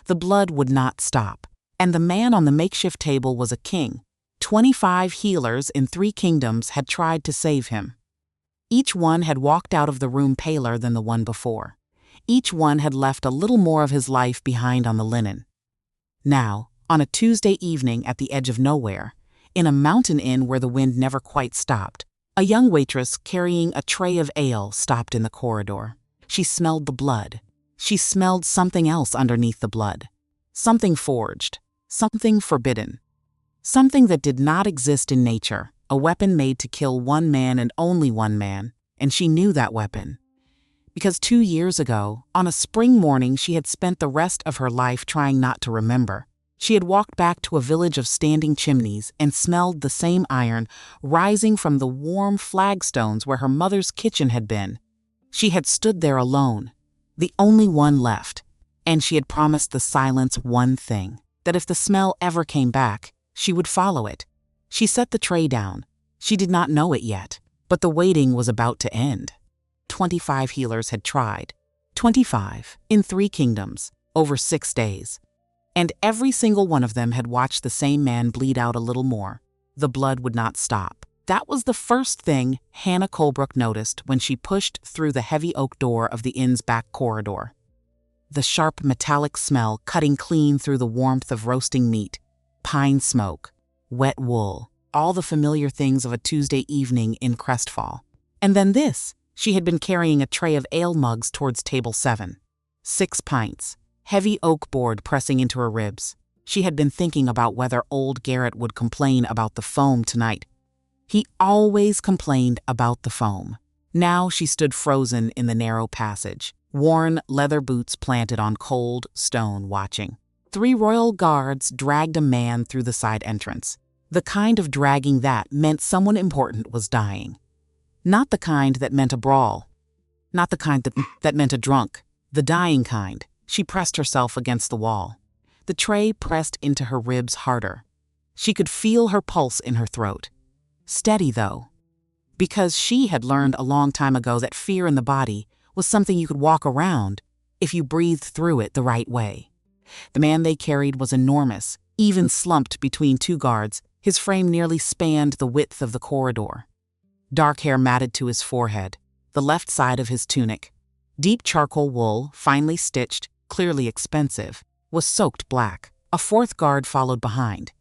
The blood would not stop, and the man on the makeshift table was a king. 25 healers in 3 kingdoms had tried to save him. Each one had walked out of the room paler than the one before. Each one had left a little more of his life behind on the linen. Now, on a Tuesday evening at the edge of nowhere, in a mountain inn where the wind never quite stopped, a young waitress carrying a tray of ale stopped in the corridor. She smelled the blood. She smelled something else underneath the blood. Something forged. Something forbidden. Something that did not exist in nature, a weapon made to kill one man and only one man, and she knew that weapon. Because 2 years ago, on a spring morning, she had spent the rest of her life trying not to remember. She had walked back to a village of standing chimneys and smelled the same iron rising from the warm flagstones where her mother's kitchen had been. She had stood there alone, the only one left, and she had promised the silence one thing, that if the smell ever came back, she would follow it. She set the tray down. She did not know it yet, but the waiting was about to end. 25 healers had tried. 25, in 3 kingdoms, over 6 days. And every single one of them had watched the same man bleed out a little more. The blood would not stop. That was the first thing Hannah Colbrook noticed when she pushed through the heavy oak door of the inn's back corridor. The sharp metallic smell cutting clean through the warmth of roasting meat, pine smoke, wet wool, all the familiar things of a Tuesday evening in Crestfall. And then this, she had been carrying a tray of ale mugs towards table 7. 6 pints. Heavy oak board pressing into her ribs. She had been thinking about whether old Garrett would complain about the foam tonight. He always complained about the foam. Now she stood frozen in the narrow passage, worn leather boots planted on cold stone watching. 3 royal guards dragged a man through the side entrance. The kind of dragging that meant someone important was dying. Not the kind that meant a brawl. Not the kind that meant a drunk. The dying kind. She pressed herself against the wall. The tray pressed into her ribs harder. She could feel her pulse in her throat. Steady, though. Because she had learned a long time ago that fear in the body was something you could walk around if you breathed through it the right way. The man they carried was enormous, even slumped between 2 guards. His frame nearly spanned the width of the corridor. Dark hair matted to his forehead, the left side of his tunic. Deep charcoal wool, finely stitched, clearly expensive, was soaked black. A 4th guard followed behind.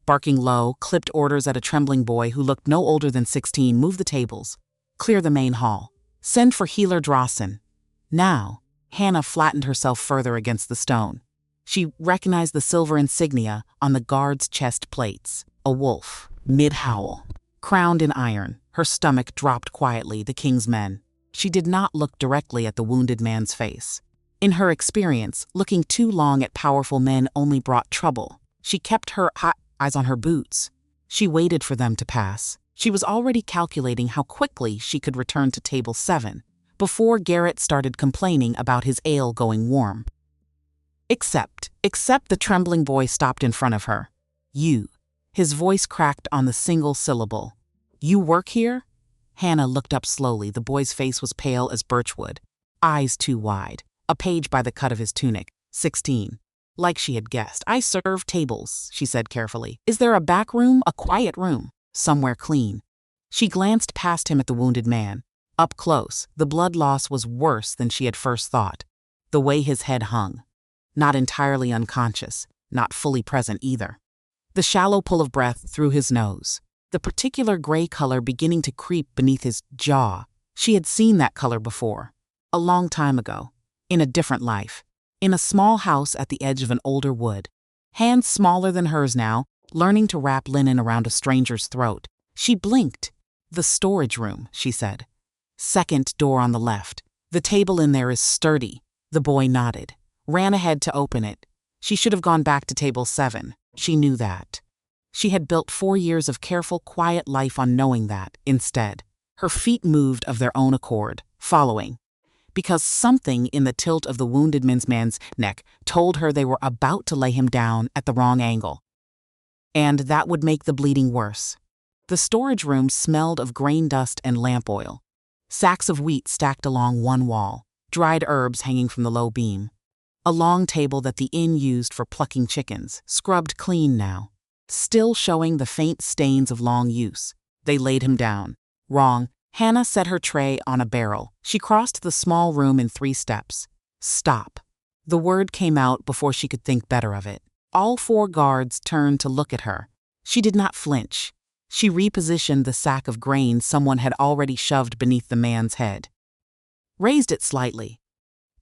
Barking low, clipped orders at a trembling boy who looked no older than 16. Move the tables. Clear the main hall. Send for healer Drawson. Now, Hannah flattened herself further against the stone. She recognized the silver insignia on the guard's chest plates. A wolf, mid-howl. Crowned in iron, her stomach dropped quietly, the king's men. She did not look directly at the wounded man's face. In her experience, looking too long at powerful men only brought trouble. She kept her eyes on her boots. She waited for them to pass. She was already calculating how quickly she could return to table 7 before Garrett started complaining about his ale going warm. Except the trembling boy stopped in front of her. You. His voice cracked on the single syllable. You work here? Hannah looked up slowly. The boy's face was pale as birchwood, eyes too wide. A page by the cut of his tunic. 16. Like she had guessed. I serve tables, she said carefully. Is there a back room, a quiet room? Somewhere clean. She glanced past him at the wounded man. Up close, the blood loss was worse than she had first thought. The way his head hung. Not entirely unconscious, not fully present either. The shallow pull of breath through his nose. The particular gray color beginning to creep beneath his jaw. She had seen that color before. A long time ago. In a different life. In a small house at the edge of an older wood. Hands smaller than hers now, learning to wrap linen around a stranger's throat. She blinked. The storage room, she said. 2nd door on the left. The table in there is sturdy. The boy nodded. Ran ahead to open it. She should have gone back to table 7. She knew that. She had built 4 years of careful, quiet life on knowing that, instead. Her feet moved of their own accord, following. Because something in the tilt of the wounded man's neck told her they were about to lay him down at the wrong angle. And that would make the bleeding worse. The storage room smelled of grain dust and lamp oil. Sacks of wheat stacked along one wall, dried herbs hanging from the low beam. A long table that the inn used for plucking chickens, scrubbed clean now, still showing the faint stains of long use. They laid him down. Wrong. Hannah set her tray on a barrel. She crossed the small room in 3 steps. Stop. The word came out before she could think better of it. All 4 guards turned to look at her. She did not flinch. She repositioned the sack of grain someone had already shoved beneath the man's head. Raised it slightly.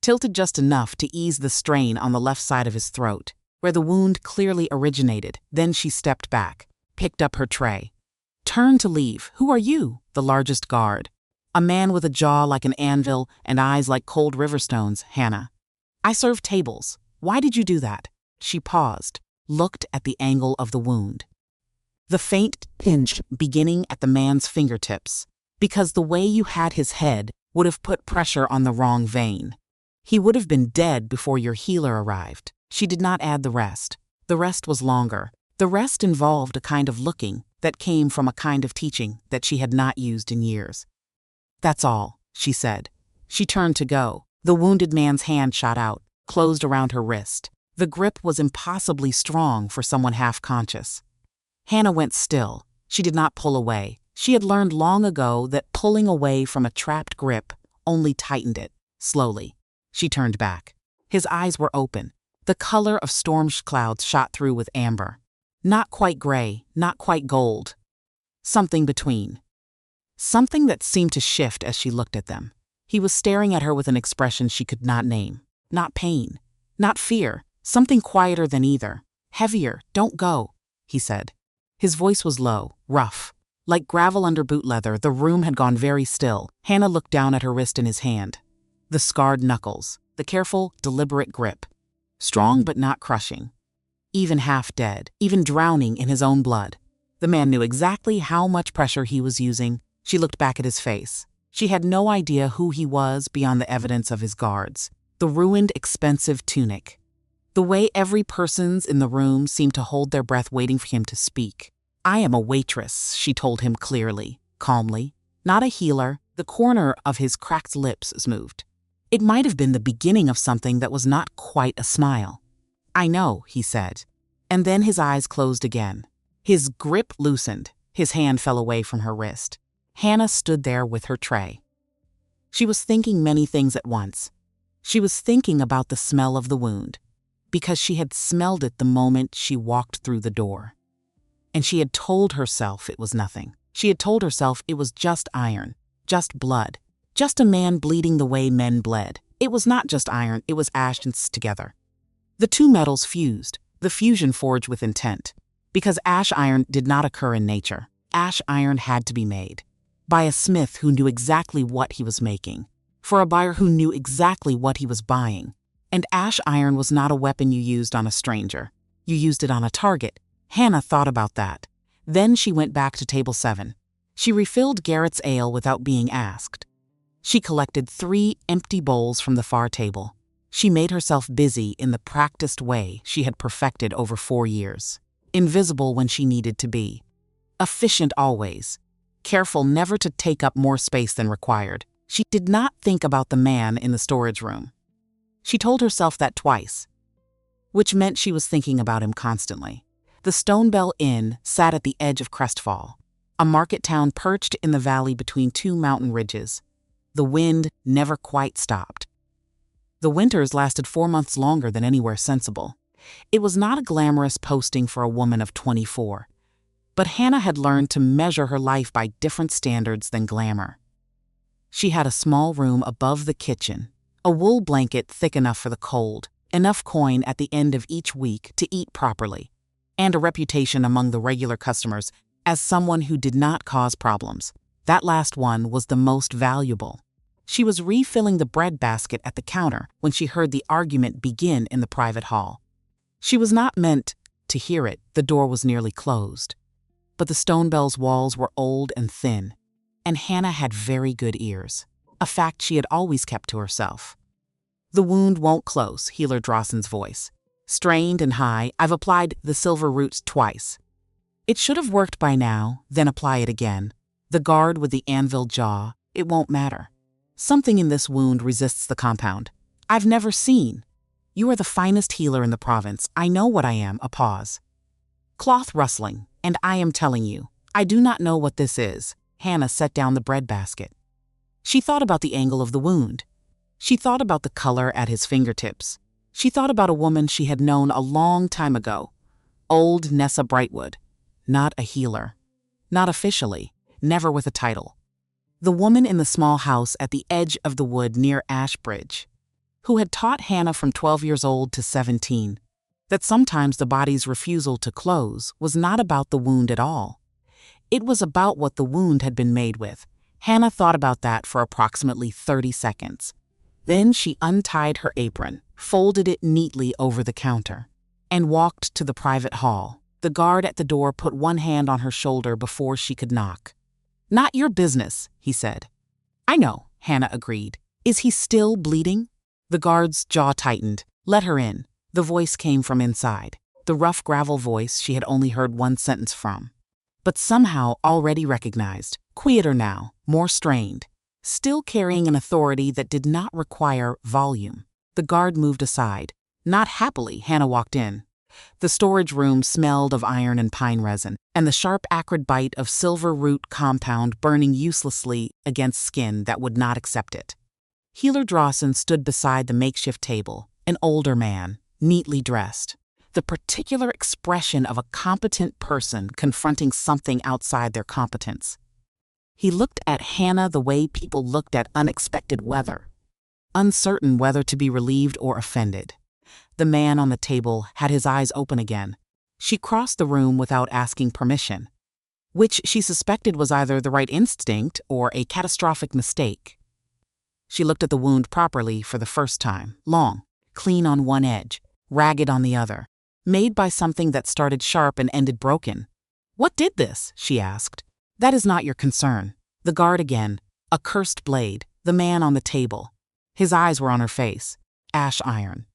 Tilted just enough to ease the strain on the left side of his throat, where the wound clearly originated. Then she stepped back, picked up her tray. Turned to leave. Who are you? The largest guard. A man with a jaw like an anvil and eyes like cold river stones. Hannah. I serve tables. Why did you do that? She paused, looked at the angle of the wound. The faint pinch beginning at the man's fingertips, because the way you had his head would have put pressure on the wrong vein. He would have been dead before your healer arrived. She did not add the rest. The rest was longer. The rest involved a kind of looking that came from a kind of teaching that she had not used in years. That's all, she said. She turned to go. The wounded man's hand shot out, closed around her wrist. The grip was impossibly strong for someone half-conscious. Hannah went still. She did not pull away. She had learned long ago that pulling away from a trapped grip only tightened it, slowly. She turned back. His eyes were open. The color of storm clouds shot through with amber. Not quite gray, not quite gold. Something between. Something that seemed to shift as she looked at them. He was staring at her with an expression she could not name. Not pain. Not fear. Something quieter than either. Heavier. Don't go, he said. His voice was low, rough. Like gravel under boot leather, the room had gone very still. Hannah looked down at her wrist in his hand. The scarred knuckles. The careful, deliberate grip. Strong but not crushing. Even half dead. Even drowning in his own blood. The man knew exactly how much pressure he was using. She looked back at his face. She had no idea who he was beyond the evidence of his guards. The ruined, expensive tunic. The way every person's in the room seemed to hold their breath waiting for him to speak. I am a waitress, she told him clearly, calmly. Not a healer. The corner of his cracked lips moved. It might have been the beginning of something that was not quite a smile. I know, he said. And then his eyes closed again. His grip loosened. His hand fell away from her wrist. Hannah stood there with her tray. She was thinking many things at once. She was thinking about the smell of the wound, because she had smelled it the moment she walked through the door. And she had told herself it was nothing. She had told herself it was just iron, just blood, just a man bleeding the way men bled. It was not just iron, it was ash and together. The 2 metals fused, the fusion forged with intent. Because ash iron did not occur in nature. Ash iron had to be made. By a smith who knew exactly what he was making. For a buyer who knew exactly what he was buying. And ash iron was not a weapon you used on a stranger. You used it on a target. Hannah thought about that. Then she went back to table 7. She refilled Garrett's ale without being asked. She collected 3 empty bowls from the far table. She made herself busy in the practiced way she had perfected over 4 years. Invisible when she needed to be. Efficient always. Careful never to take up more space than required. She did not think about the man in the storage room. She told herself that twice, which meant she was thinking about him constantly. The Stonebell Inn sat at the edge of Crestfall, a market town perched in the valley between 2 mountain ridges. The wind never quite stopped. The winters lasted 4 months longer than anywhere sensible. It was not a glamorous posting for a woman of 24. But Hannah had learned to measure her life by different standards than glamour. She had a small room above the kitchen, a wool blanket thick enough for the cold, enough coin at the end of each week to eat properly, and a reputation among the regular customers as someone who did not cause problems. That last one was the most valuable. She was refilling the bread basket at the counter when she heard the argument begin in the private hall. She was not meant to hear it. The door was nearly closed. But the Stonebell's walls were old and thin, and Hannah had very good ears, a fact she had always kept to herself. The wound won't close, Healer Drawson's voice. Strained and high, I've applied the silver roots twice. It should have worked by now, then apply it again. The guard with the anvil jaw, it won't matter. Something in this wound resists the compound. I've never seen. You are the finest healer in the province. I know what I am. A pause. Cloth rustling. And I am telling you, I do not know what this is. Hannah set down the breadbasket. She thought about the angle of the wound. She thought about the color at his fingertips. She thought about a woman she had known a long time ago. Old Nessa Brightwood. Not a healer. Not officially. Never with a title. The woman in the small house at the edge of the wood near Ashbridge, who had taught Hannah from 12 years old to 17 that sometimes the body's refusal to close was not about the wound at all. It was about what the wound had been made with. Hannah thought about that for approximately 30 seconds. Then she untied her apron, folded it neatly over the counter, and walked to the private hall. The guard at the door put one hand on her shoulder before she could knock. Not your business, he said. I know, Hannah agreed. Is he still bleeding? The guard's jaw tightened. Let her in. The voice came from inside. The rough gravel voice she had only heard one sentence from, but somehow already recognized. Quieter now, more strained, still carrying an authority that did not require volume. The guard moved aside. Not happily, Hannah walked in. The storage room smelled of iron and pine resin, and the sharp acrid bite of silver root compound burning uselessly against skin that would not accept it. Healer Drawson stood beside the makeshift table, an older man, neatly dressed. The particular expression of a competent person confronting something outside their competence. He looked at Hannah the way people looked at unexpected weather, uncertain whether to be relieved or offended. The man on the table had his eyes open again. She crossed the room without asking permission, which she suspected was either the right instinct or a catastrophic mistake. She looked at the wound properly for the first time, long, clean on one edge, ragged on the other, made by something that started sharp and ended broken. What did this? She asked. That is not your concern. The guard again, a cursed blade, the man on the table. His eyes were on her face. Ash iron.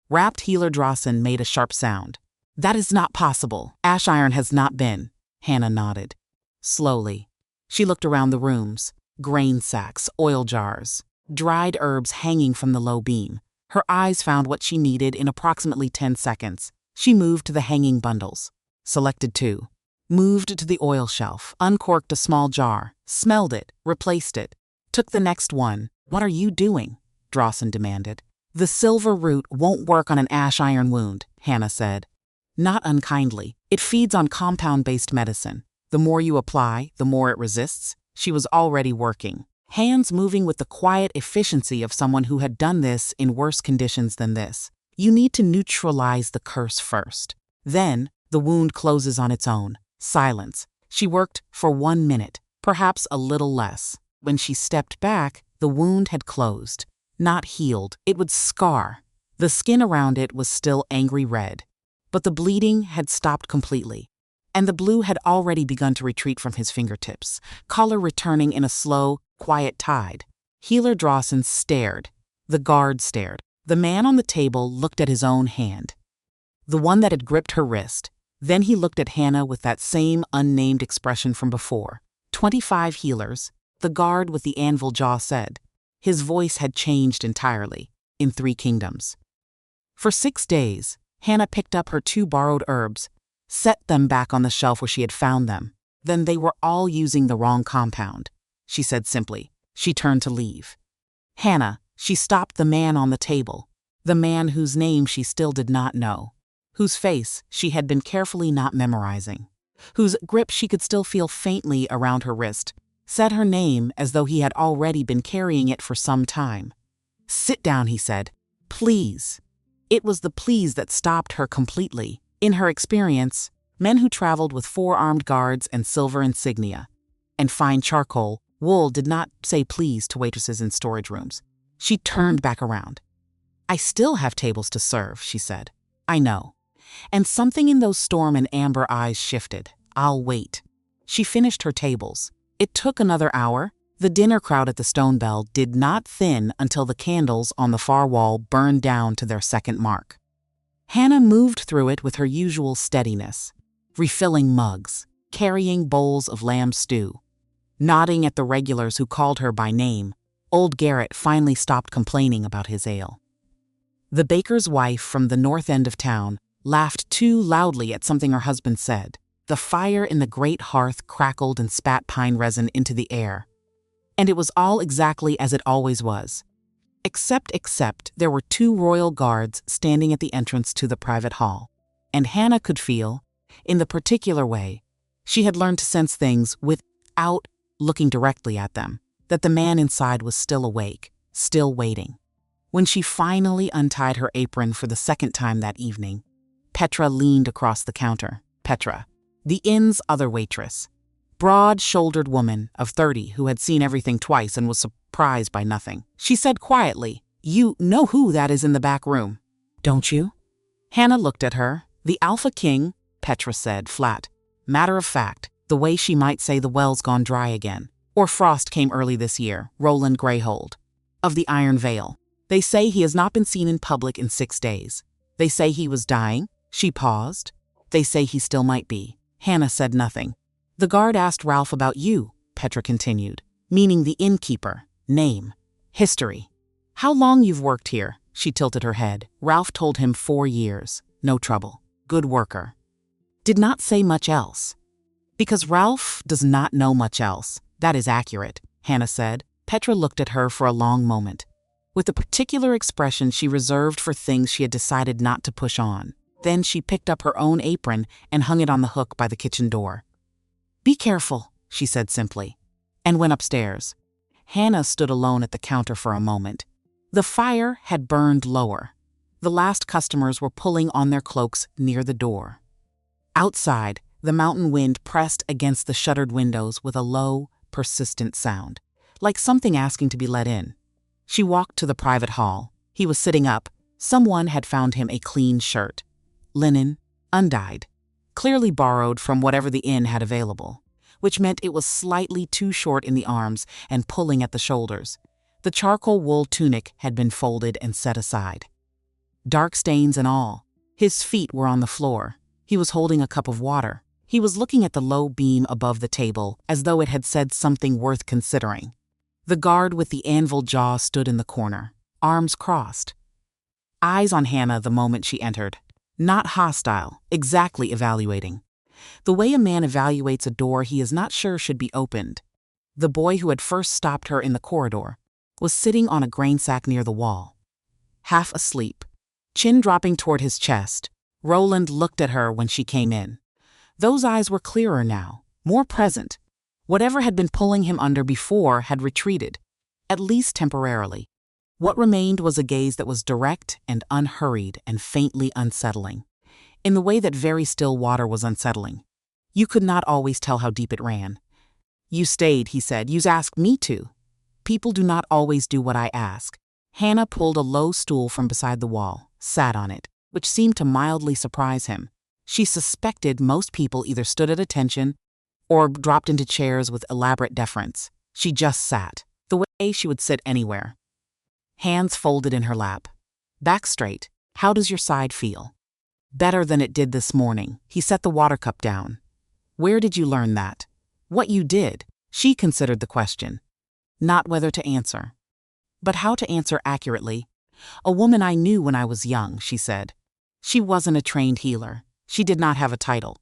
Wrapped Healer Drawson made a sharp sound. That is not possible. Ash iron has not been. Hannah nodded. Slowly. She looked around the rooms. Grain sacks, oil jars, dried herbs hanging from the low beam. Her eyes found what she needed in approximately 10 seconds. She moved to the hanging bundles. Selected 2. Moved to the oil shelf, uncorked a small jar, smelled it, replaced it. Took the next one. What are you doing? Drawson demanded. The silver root won't work on an ash iron wound, Hannah said. Not unkindly. It feeds on compound-based medicine. The more you apply, the more it resists. She was already working, hands moving with the quiet efficiency of someone who had done this in worse conditions than this. You need to neutralize the curse first. Then, the wound closes on its own. Silence. She worked for 1 minute, perhaps a little less. When she stepped back, the wound had closed. Not healed, it would scar. The skin around it was still angry red. But the bleeding had stopped completely. And the blue had already begun to retreat from his fingertips, color returning in a slow, quiet tide. Healer Drawson stared. The guard stared. The man on the table looked at his own hand, the one that had gripped her wrist. Then he looked at Hannah with that same unnamed expression from before. 25 healers, the guard with the anvil jaw said. His voice had changed entirely, in 3 kingdoms. For 6 days, Hannah picked up her 2 borrowed herbs, set them back on the shelf where she had found them. Then they were all using the wrong compound, she said simply. She turned to leave. Hannah, she stopped the man on the table, the man whose name she still did not know, whose face she had been carefully not memorizing, whose grip she could still feel faintly around her wrist, said her name as though he had already been carrying it for some time. Sit down, he said. Please. It was the please that stopped her completely. In her experience, men who traveled with 4 armed guards and silver insignia and fine charcoal, wool did not say please to waitresses in storage rooms. She turned back around. I still have tables to serve, she said. I know. And something in those storm and amber eyes shifted. I'll wait. She finished her tables. It took another hour. The dinner crowd at the Stonebell did not thin until the candles on the far wall burned down to their second mark. Hannah moved through it with her usual steadiness, refilling mugs, carrying bowls of lamb stew, nodding at the regulars who called her by name. Old Garrett finally stopped complaining about his ale. The baker's wife from the north end of town laughed too loudly at something her husband said. The fire in the great hearth crackled and spat pine resin into the air. And it was all exactly as it always was. Except there were 2 royal guards standing at the entrance to the private hall. And Hannah could feel, in the particular way she had learned to sense things without looking directly at them, that the man inside was still awake, still waiting. When she finally untied her apron for the second time that evening, Petra leaned across the counter. Petra, the inn's other waitress. Broad-shouldered woman of 30 who had seen everything twice and was surprised by nothing. She said quietly, "You know who that is in the back room, don't you?" Hannah looked at her. "The Alpha King," Petra said, flat. Matter of fact, the way she might say the well's gone dry again. Or frost came early this year, Roland Greyhold. Of the Iron Veil. They say he has not been seen in public in 6 days. They say he was dying. She paused. They say he still might be. Hannah said nothing. "The guard asked Ralph about you," Petra continued, "meaning the innkeeper. Name. History. How long you've worked here?" She tilted her head. Ralph told him 4 years. No trouble. Good worker. Did not say much else. Because Ralph does not know much else. That is accurate, Hannah said. Petra looked at her for a long moment, with the particular expression she reserved for things she had decided not to push on. Then she picked up her own apron and hung it on the hook by the kitchen door. "Be careful," she said simply, and went upstairs. Hannah stood alone at the counter for a moment. The fire had burned lower. The last customers were pulling on their cloaks near the door. Outside, the mountain wind pressed against the shuttered windows with a low, persistent sound, like something asking to be let in. She walked to the private hall. He was sitting up. Someone had found him a clean shirt. Linen, undyed, clearly borrowed from whatever the inn had available, which meant it was slightly too short in the arms and pulling at the shoulders. The charcoal wool tunic had been folded and set aside. Dark stains and all. His feet were on the floor. He was holding a cup of water. He was looking at the low beam above the table as though it had said something worth considering. The guard with the anvil jaw stood in the corner, arms crossed. Eyes on Hannah the moment she entered. Not hostile, exactly evaluating. The way a man evaluates a door he is not sure should be opened. The boy who had first stopped her in the corridor was sitting on a grain sack near the wall, half asleep, chin dropping toward his chest. Roland looked at her when she came in. Those eyes were clearer now, more present. Whatever had been pulling him under before had retreated, at least temporarily. What remained was a gaze that was direct and unhurried and faintly unsettling, in the way that very still water was unsettling. You could not always tell how deep it ran. "You stayed," he said. "You's asked me to." "People do not always do what I ask." Hannah pulled a low stool from beside the wall, sat on it, which seemed to mildly surprise him. She suspected most people either stood at attention or dropped into chairs with elaborate deference. She just sat, the way she would sit anywhere. Hands folded in her lap. Back straight. "How does your side feel?" "Better than it did this morning." He set the water cup down. "Where did you learn that?" "What you did." She considered the question. Not whether to answer, but how to answer accurately. "A woman I knew when I was young," she said. She wasn't a trained healer. She did not have a title.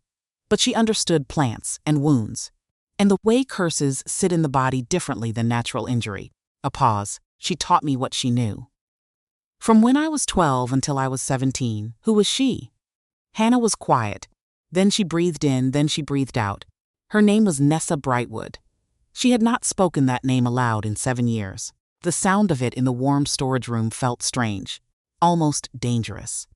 But she understood plants and wounds, and the way curses sit in the body differently than natural injury. A pause. "She taught me what she knew. From when I was 12 until I was 17. Who was she?" Hannah was quiet. Then she breathed in, then she breathed out. Her name was Nessa Brightwood. She had not spoken that name aloud in 7 years. The sound of it in the warm storage room felt strange, almost dangerous,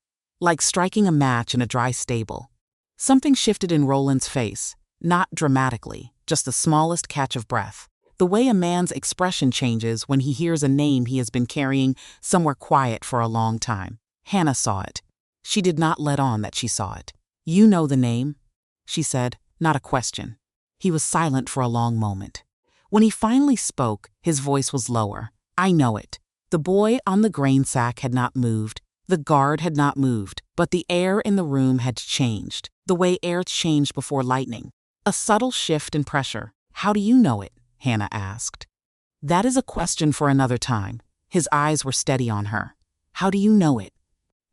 like striking a match in a dry stable. Something shifted in Roland's face, not dramatically, just the smallest catch of breath. The way a man's expression changes when he hears a name he has been carrying somewhere quiet for a long time. Hannah saw it. She did not let on that she saw it. "You know the name?" she said, not a question. He was silent for a long moment. When he finally spoke, his voice was lower. "I know it." The boy on the grain sack had not moved. The guard had not moved, but the air in the room had changed, the way air changed before lightning. A subtle shift in pressure. "How do you know it?" Hannah asked. "That is a question for another time." His eyes were steady on her. "How do you know it?"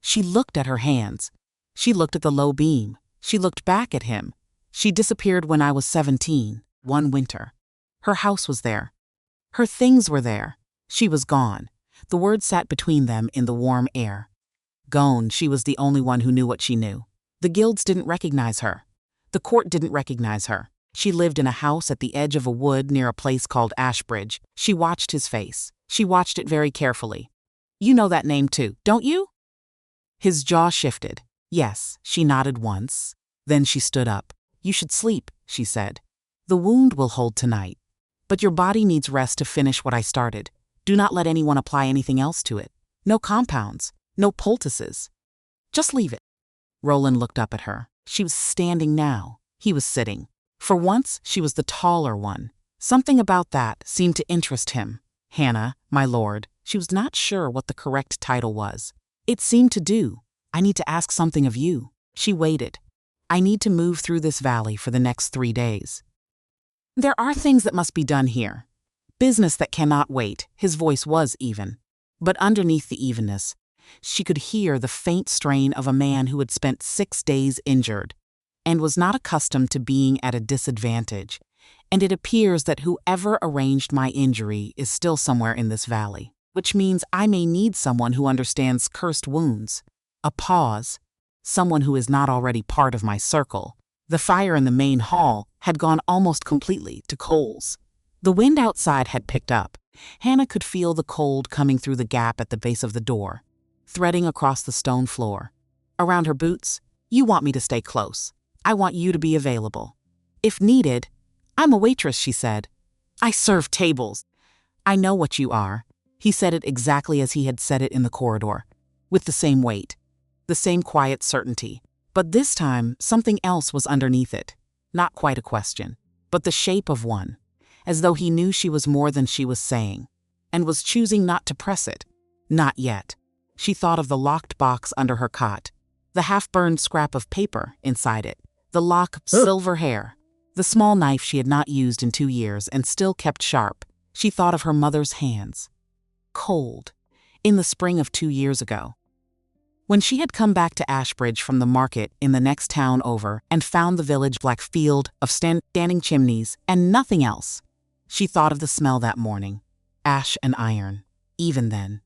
She looked at her hands. She looked at the low beam. She looked back at him. She disappeared when I was 17, one winter. Her house was there. Her things were there. She was gone. The word sat between them in the warm air. Gone, she was the only one who knew what she knew. The guilds didn't recognize her. The court didn't recognize her. She lived in a house at the edge of a wood near a place called Ashbridge. She watched his face. She watched it very carefully. You know that name too, don't you? His jaw shifted. Yes, she nodded once. Then she stood up. You should sleep, she said. The wound will hold tonight. But your body needs rest to finish what I started. Do not let anyone apply anything else to it. No compounds. No poultices. Just leave it. Roland looked up at her. She was standing now. He was sitting. For once, she was the taller one. Something about that seemed to interest him. Hannah, my lord. She was not sure what the correct title was. It seemed to do. I need to ask something of you. She waited. I need to move through this valley for the next 3 days. There are things that must be done here. Business that cannot wait. His voice was even. But underneath the evenness, she could hear the faint strain of a man who had spent 6 days injured and was not accustomed to being at a disadvantage. And it appears that whoever arranged my injury is still somewhere in this valley, which means I may need someone who understands cursed wounds. A pause. Someone who is not already part of my circle. The fire in the main hall had gone almost completely to coals. The wind outside had picked up. Hannah could feel the cold coming through the gap at the base of the door, threading across the stone floor. Around her boots, you want me to stay close. I want you to be available. If needed, I'm a waitress, she said. I serve tables. I know what you are. He said it exactly as he had said it in the corridor, with the same weight, the same quiet certainty. But this time, something else was underneath it. Not quite a question, but the shape of one, as though he knew she was more than she was saying, and was choosing not to press it. Not yet. She thought of the locked box under her cot, the half-burned scrap of paper inside it, the lock of silver hair, the small knife she had not used in 2 years and still kept sharp. She thought of her mother's hands. Cold. In the spring of 2 years ago. When she had come back to Ashbridge from the market in the next town over and found the village black field of standing chimneys and nothing else, she thought of the smell that morning. Ash and iron. Even then.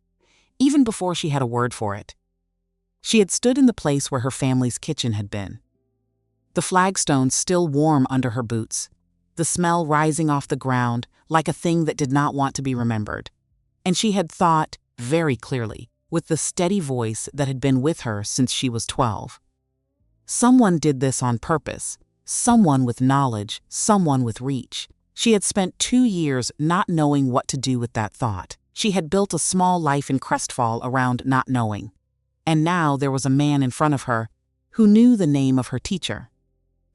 Even before she had a word for it. She had stood in the place where her family's kitchen had been. The flagstones still warm under her boots, the smell rising off the ground like a thing that did not want to be remembered. And she had thought, very clearly, with the steady voice that had been with her since she was 12. Someone did this on purpose, someone with knowledge, someone with reach. She had spent 2 years not knowing what to do with that thought. She had built a small life in Crestfall around not knowing. And now there was a man in front of her who knew the name of her teacher,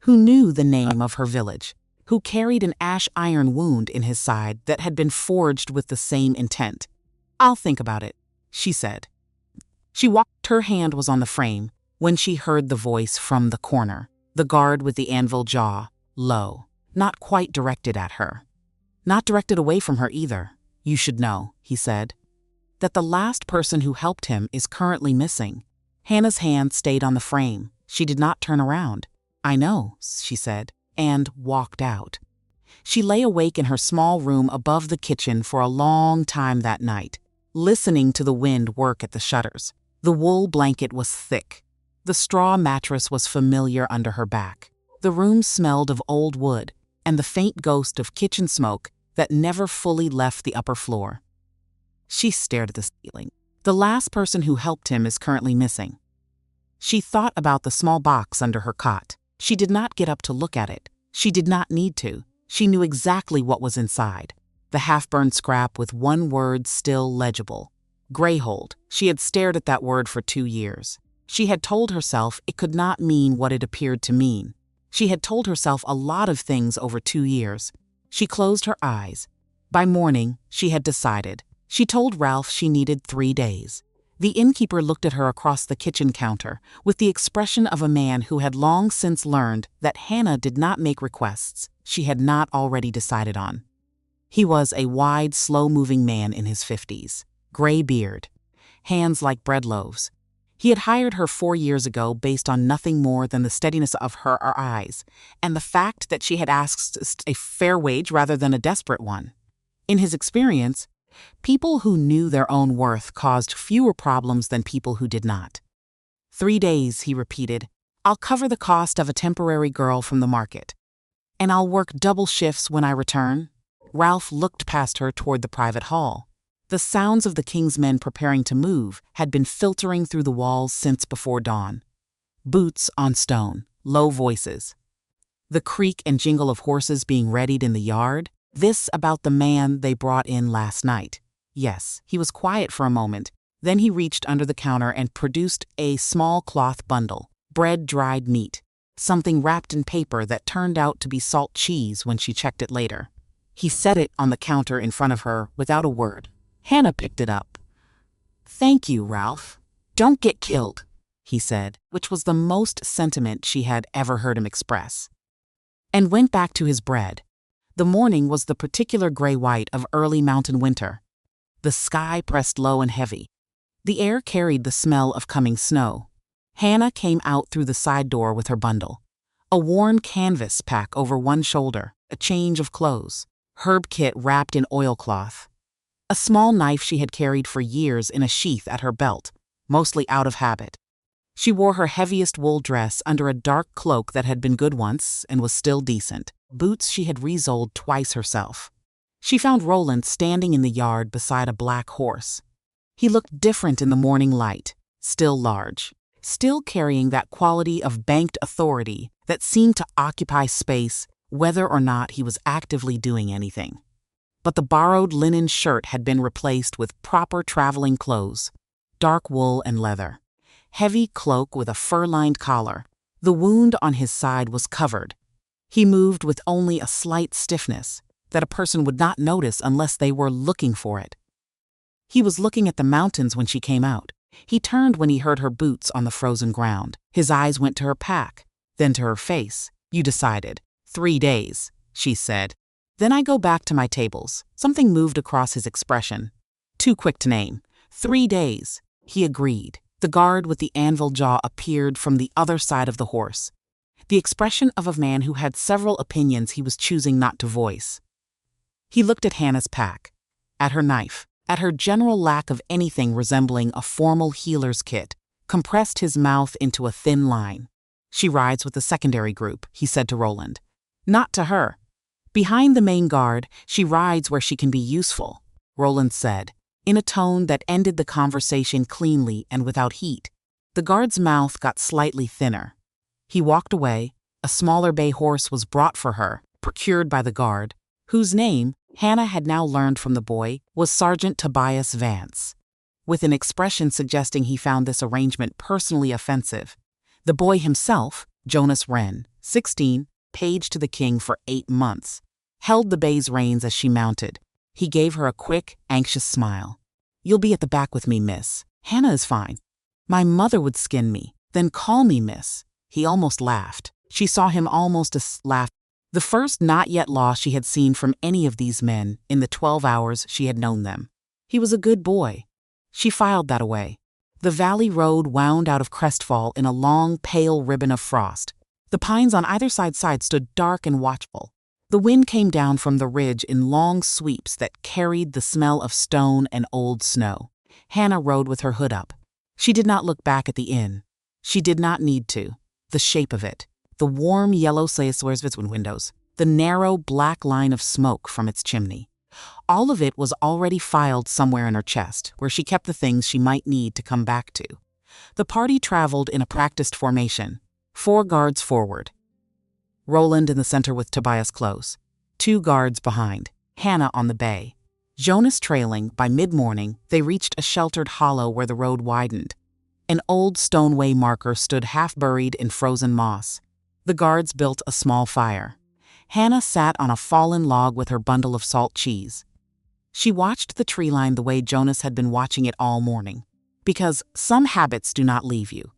who knew the name of her village, who carried an ash iron wound in his side that had been forged with the same intent. I'll think about it, she said. She walked. Her hand was on the frame when she heard the voice from the corner, the guard with the anvil jaw, low, not quite directed at her. Not directed away from her either. You should know, he said, that the last person who helped him is currently missing. Hannah's hand stayed on the frame. She did not turn around. I know, she said, and walked out. She lay awake in her small room above the kitchen for a long time that night, listening to the wind work at the shutters. The wool blanket was thick. The straw mattress was familiar under her back. The room smelled of old wood and the faint ghost of kitchen smoke that never fully left the upper floor. She stared at the ceiling. The last person who helped him is currently missing. She thought about the small box under her cot. She did not get up to look at it. She did not need to. She knew exactly what was inside. The half-burned scrap with one word still legible. Greyhold. She had stared at that word for 2 years. She had told herself it could not mean what it appeared to mean. She had told herself a lot of things over 2 years. She closed her eyes. By morning, she had decided. She told Ralph she needed 3 days. The innkeeper looked at her across the kitchen counter with the expression of a man who had long since learned that Hannah did not make requests she had not already decided on. He was a wide, slow-moving man in his 50s, gray beard, hands like bread loaves. He had hired her 4 years ago based on nothing more than the steadiness of her eyes, and the fact that she had asked a fair wage rather than a desperate one. In his experience, people who knew their own worth caused fewer problems than people who did not. 3 days, he repeated. I'll cover the cost of a temporary girl from the market. And I'll work double shifts when I return. Ralph looked past her toward the private hall. The sounds of the king's men preparing to move had been filtering through the walls since before dawn. Boots on stone, low voices. The creak and jingle of horses being readied in the yard. This about the man they brought in last night. Yes, he was quiet for a moment. Then he reached under the counter and produced a small cloth bundle, bread dried meat, something wrapped in paper that turned out to be salt cheese when she checked it later. He set it on the counter in front of her without a word. Hannah picked it up. Thank you, Ralph. Don't get killed, he said, which was the most sentiment she had ever heard him express. And went back to his bread. The morning was the particular gray-white of early mountain winter. The sky pressed low and heavy. The air carried the smell of coming snow. Hannah came out through the side door with her bundle. A worn canvas pack over one shoulder, a change of clothes, herb kit wrapped in oilcloth. A small knife she had carried for years in a sheath at her belt, mostly out of habit. She wore her heaviest wool dress under a dark cloak that had been good once and was still decent. Boots she had resoled twice herself. She found Roland standing in the yard beside a black horse. He looked different in the morning light, still large, still carrying that quality of banked authority that seemed to occupy space whether or not he was actively doing anything. But the borrowed linen shirt had been replaced with proper traveling clothes, dark wool and leather. Heavy cloak with a fur-lined collar. The wound on his side was covered. He moved with only a slight stiffness that a person would not notice unless they were looking for it. He was looking at the mountains when she came out. He turned when he heard her boots on the frozen ground. His eyes went to her pack, then to her face. You decided. 3 days, she said. Then I go back to my tables. Something moved across his expression. Too quick to name. 3 days, he agreed. The guard with the anvil jaw appeared from the other side of the horse. The expression of a man who had several opinions he was choosing not to voice. He looked at Hannah's pack, at her knife, at her general lack of anything resembling a formal healer's kit, compressed his mouth into a thin line. She rides with the secondary group, he said to Roland. Not to her. Behind the main guard, she rides where she can be useful, Roland said, in a tone that ended the conversation cleanly and without heat. The guard's mouth got slightly thinner. He walked away. A smaller bay horse was brought for her, procured by the guard, whose name, Hannah had now learned from the boy, was Sergeant Tobias Vance. With an expression suggesting he found this arrangement personally offensive, the boy himself, Jonas Wren, 16, page to the king for 8 months, held the bay's reins as she mounted. He gave her a quick, anxious smile. You'll be at the back with me, miss. Hannah is fine. My mother would skin me, then call me miss. He almost laughed. She saw him almost laugh. The first not yet loss she had seen from any of these men in the 12 hours she had known them. He was a good boy. She filed that away. The valley road wound out of Crestfall in a long, pale ribbon of frost. The pines on either side stood dark and watchful. The wind came down from the ridge in long sweeps that carried the smell of stone and old snow. Hannah rode with her hood up. She did not look back at the inn. She did not need to. The shape of it, the warm yellow windows, the narrow black line of smoke from its chimney. All of it was already filed somewhere in her chest, where she kept the things she might need to come back to. The party traveled in a practiced formation, 4 guards forward. Roland in the center with Tobias close, 2 guards behind, Hannah on the bay. Jonas trailing. By mid-morning, they reached a sheltered hollow where the road widened. An old stoneway marker stood half-buried in frozen moss. The guards built a small fire. Hannah sat on a fallen log with her bundle of salt cheese. She watched the tree line the way Jonas had been watching it all morning. Because some habits do not leave you.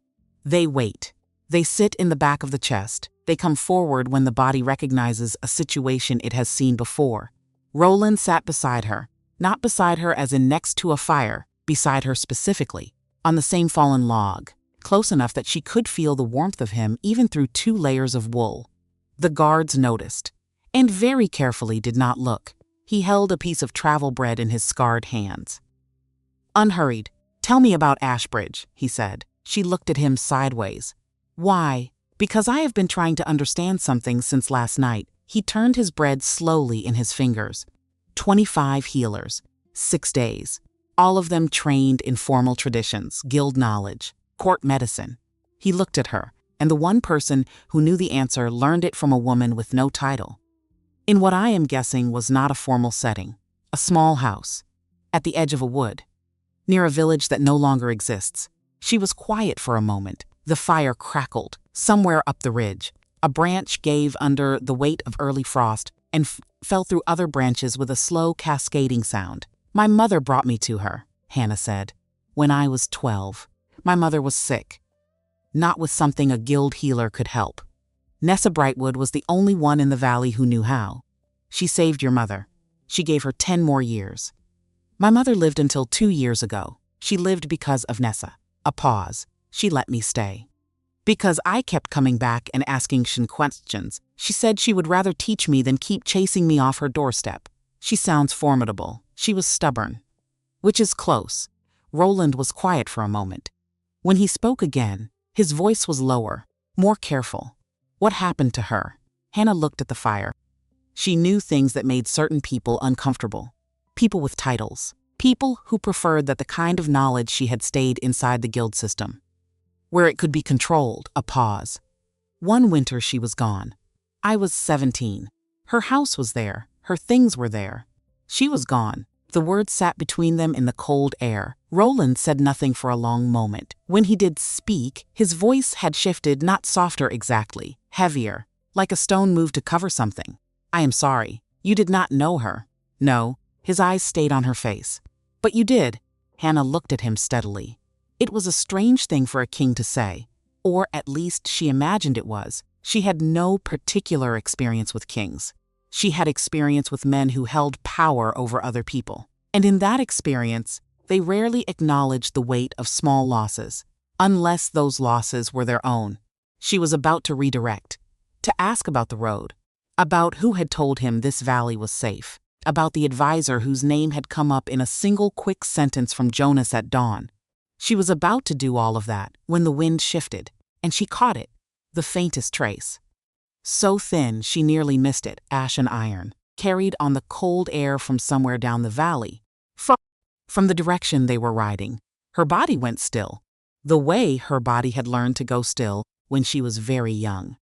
They wait. They sit in the back of the chest. They come forward when the body recognizes a situation it has seen before. Roland sat beside her. Not beside her as in next to a fire, beside her specifically. on the same fallen log, close enough that she could feel the warmth of him even through 2 layers of wool. The guards noticed, and very carefully did not look. He held a piece of travel bread in his scarred hands. Unhurried, "Tell me about Ashbridge," he said. She looked at him sideways. "Why?" "Because I have been trying to understand something since last night." He turned his bread slowly in his fingers. 25 healers, 6 days. All of them trained in formal traditions, guild knowledge, court medicine. He looked at her, and the one person who knew the answer learned it from a woman with no title. In what I am guessing was not a formal setting. A small house, at the edge of a wood, near a village that no longer exists. She was quiet for a moment. The fire crackled, somewhere up the ridge. A branch gave under the weight of early frost and fell through other branches with a slow cascading sound. "My mother brought me to her," Hannah said. "When I was 12. My mother was sick. Not with something a guild healer could help. Nessa Brightwood was the only one in the valley who knew how. She saved your mother. She gave her 10 more years. My mother lived until 2 years ago. She lived because of Nessa." A pause. "She let me stay. Because I kept coming back and asking questions. She said she would rather teach me than keep chasing me off her doorstep. She sounds formidable. She was stubborn." Which is close. Roland was quiet for a moment. When he spoke again, his voice was lower, more careful. "What happened to her?" Hannah looked at the fire. She knew things that made certain people uncomfortable. People with titles. People who preferred that the kind of knowledge she had stayed inside the guild system, where it could be controlled. A pause. "One winter she was gone. I was 17. Her house was there. Her things were there. She was gone." The words sat between them in the cold air. Roland said nothing for a long moment. When he did speak, his voice had shifted, not softer exactly, heavier, like a stone moved to cover something. "I am sorry. You did not know her." "No." His eyes stayed on her face. "But you did." Hannah looked at him steadily. It was a strange thing for a king to say, or at least she imagined it was. She had no particular experience with kings. She had experience with men who held power over other people. And in that experience, they rarely acknowledged the weight of small losses, unless those losses were their own. She was about to redirect, to ask about the road, about who had told him this valley was safe, about the advisor whose name had come up in a single quick sentence from Jonas at dawn. She was about to do all of that when the wind shifted, and she caught it, the faintest trace. So thin she nearly missed it, ash and iron, carried on the cold air from somewhere down the valley, from the direction they were riding. Her body went still, the way her body had learned to go still when she was very young.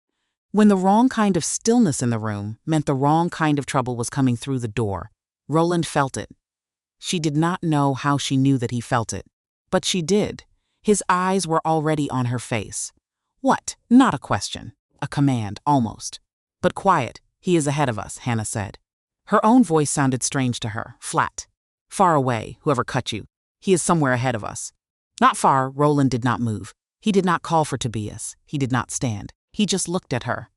When the wrong kind of stillness in the room meant the wrong kind of trouble was coming through the door, Roland felt it. She did not know how she knew that he felt it, but she did. His eyes were already on her face. "What?" Not a question. A command, almost. "But quiet. He is ahead of us," Hannah said. Her own voice sounded strange to her, flat. "Far away, whoever cut you. He is somewhere ahead of us." Not far. Roland did not move. He did not call for Tobias. He did not stand. He just looked at her.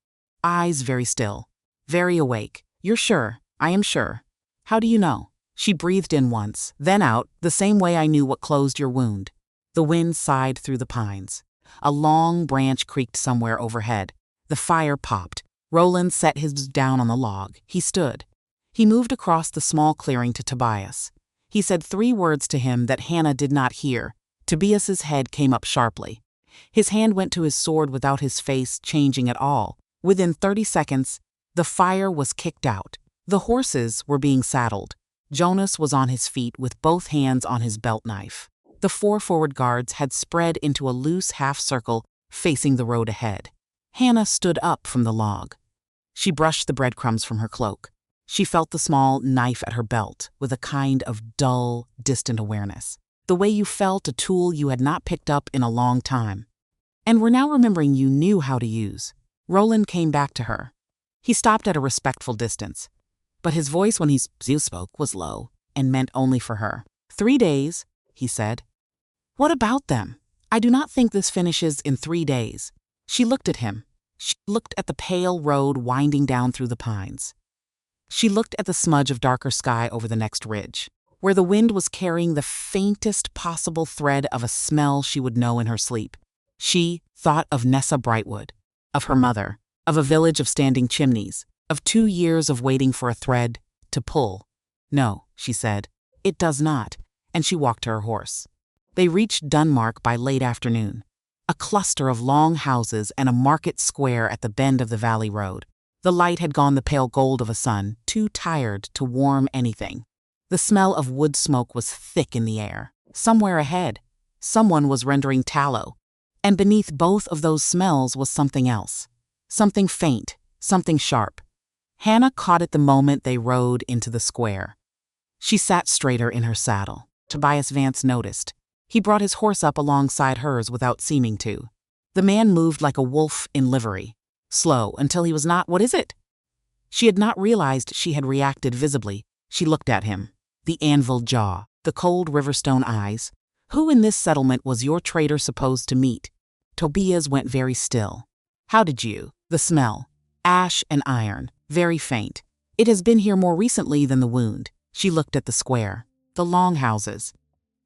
Eyes very still, very awake. "You're sure?" "I am sure." "How do you know?" She breathed in once, then out, "The same way I knew what closed your wound." The wind sighed through the pines. A long branch creaked somewhere overhead. The fire popped. Roland set his down on the log. He stood. He moved across the small clearing to Tobias. He said 3 words to him that Hannah did not hear. Tobias's head came up sharply. His hand went to his sword without his face changing at all. Within 30 seconds, the fire was kicked out. The horses were being saddled. Jonas was on his feet with both hands on his belt knife. The 4 forward guards had spread into a loose half-circle facing the road ahead. Hannah stood up from the log. She brushed the breadcrumbs from her cloak. She felt the small knife at her belt with a kind of dull, distant awareness. The way you felt a tool you had not picked up in a long time, and were now remembering you knew how to use. Roland came back to her. He stopped at a respectful distance, but his voice when he spoke was low and meant only for her. 3 days, he said. What about them? I do not think this finishes in 3 days. She looked at him. She looked at the pale road winding down through the pines. She looked at the smudge of darker sky over the next ridge. where the wind was carrying the faintest possible thread of a smell she would know in her sleep. She thought of Nessa Brightwood, of her mother, of a village of standing chimneys, of 2 years of waiting for a thread to pull. "No," she said, "it does not," and she walked to her horse. They reached Dunmark by late afternoon, a cluster of long houses and a market square at the bend of the valley road. The light had gone the pale gold of a sun, too tired to warm anything. The smell of wood smoke was thick in the air. Somewhere ahead, someone was rendering tallow, and beneath both of those smells was something else. Something faint, something sharp. Hannah caught it the moment they rode into the square. She sat straighter in her saddle. Tobias Vance noticed. He brought his horse up alongside hers without seeming to. The man moved like a wolf in livery, slow until he was not. "What is it?" She had not realized she had reacted visibly. She looked at him. The anvil jaw, the cold riverstone eyes. "Who in this settlement was your traitor supposed to meet?" Tobias went very still. "How did you?" "The smell. Ash and iron. Very faint. It has been here more recently than the wound." She looked at the square, the long houses,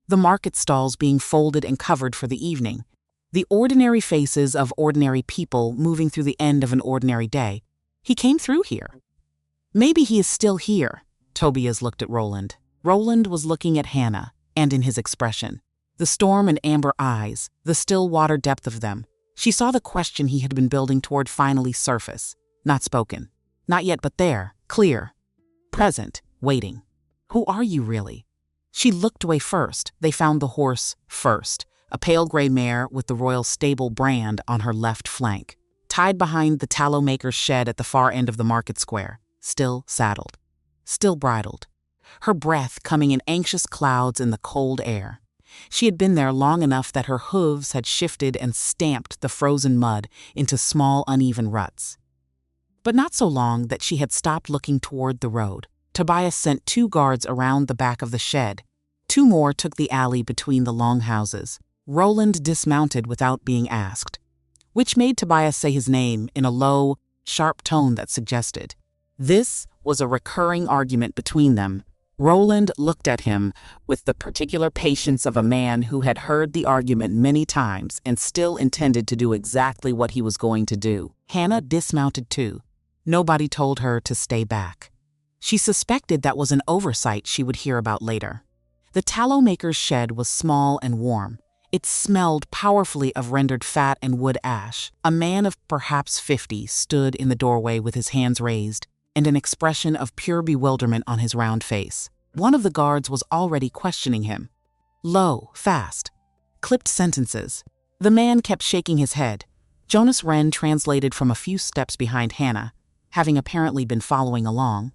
the market stalls being folded and covered for the evening, the ordinary faces of ordinary people moving through the end of an ordinary day. He came through here. Maybe he is still here. Tobias looked at Roland. Roland was looking at Hannah, and in his expression, the storm and amber eyes, the still water depth of them, she saw the question he had been building toward finally surface, not spoken, not yet but there, clear, present, waiting. "Who are you really?" She looked away first. They found the horse first, a pale gray mare with the Royal Stable brand on her left flank, tied behind the tallow maker's shed at the far end of the market square, still saddled, still bridled, her breath coming in anxious clouds in the cold air. She had been there long enough that her hooves had shifted and stamped the frozen mud into small uneven ruts, but not so long that she had stopped looking toward the road. Tobias sent 2 guards around the back of the shed. 2 more took the alley between the long houses. Roland dismounted without being asked, which made Tobias say his name in a low, sharp tone that suggested. This was a recurring argument between them. Roland looked at him with the particular patience of a man who had heard the argument many times and still intended to do exactly what he was going to do. Hannah dismounted too. Nobody told her to stay back. She suspected that was an oversight she would hear about later. The tallow maker's shed was small and warm. It smelled powerfully of rendered fat and wood ash. A man of perhaps 50 stood in the doorway with his hands raised and an expression of pure bewilderment on his round face. One of the guards was already questioning him. Low, fast, clipped sentences. The man kept shaking his head. Jonas Wren translated from a few steps behind Hannah, having apparently been following along.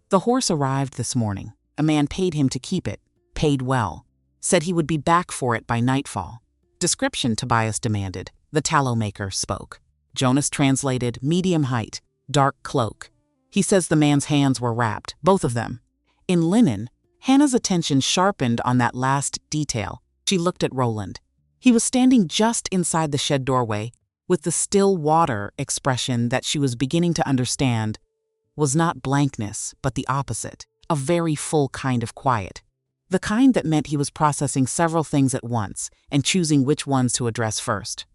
"The horse arrived this morning. A man paid him to keep it, paid well. Said he would be back for it by nightfall." "Description," Tobias demanded. The tallow maker spoke. Jonas translated, "Medium height, dark cloak. He says the man's hands were wrapped, both of them, in linen." Hannah's attention sharpened on that last detail. She looked at Roland. He was standing just inside the shed doorway, with the still water expression that she was beginning to understand was not blankness, but the opposite, a very full kind of quiet. The kind that meant he was processing several things at once and choosing which ones to address first.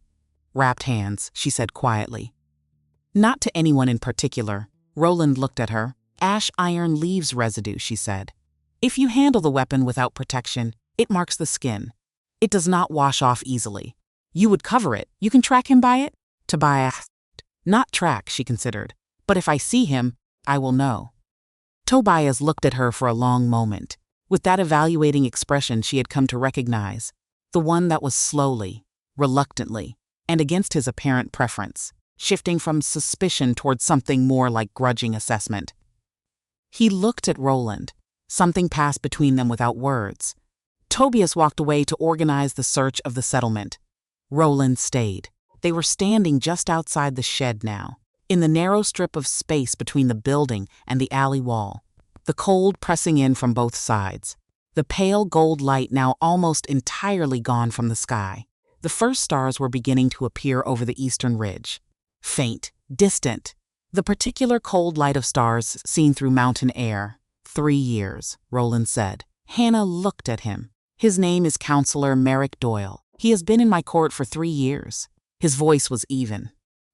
"Wrapped hands," she said quietly. "Not to anyone in particular." Roland looked at her. "Ash iron leaves residue," she said. "If you handle the weapon without protection, it marks the skin. It does not wash off easily. You would cover it. You can track him by it?" Tobias. "Not track," she considered. "But if I see him, I will know." Tobias looked at her for a long moment, with that evaluating expression she had come to recognize, the one that was slowly, reluctantly, and against his apparent preference, shifting from suspicion toward something more like grudging assessment. He looked at Roland. Something passed between them without words. Tobias walked away to organize the search of the settlement. Roland stayed. They were standing just outside the shed now, in the narrow strip of space between the building and the alley wall, the cold pressing in from both sides, the pale gold light now almost entirely gone from the sky. The first stars were beginning to appear over the eastern ridge. Faint, distant, the particular cold light of stars seen through mountain air. 3 years, Roland said. Hannah looked at him. His name is Counselor Merrick Doyle. He has been in my court for 3 years. His voice was even.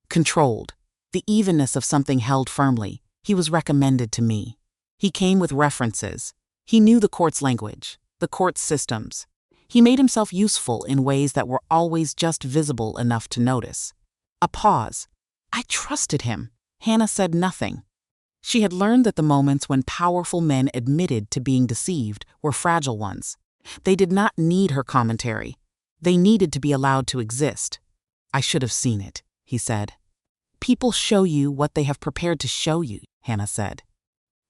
Controlled. The evenness of something held firmly. He was recommended to me. He came with references. He knew the court's language, the court's systems. He made himself useful in ways that were always just visible enough to notice. A pause. I trusted him. Hannah said nothing. She had learned that the moments when powerful men admitted to being deceived were fragile ones. They did not need her commentary. They needed to be allowed to exist. I should have seen it, he said. People show you what they have prepared to show you, Hannah said.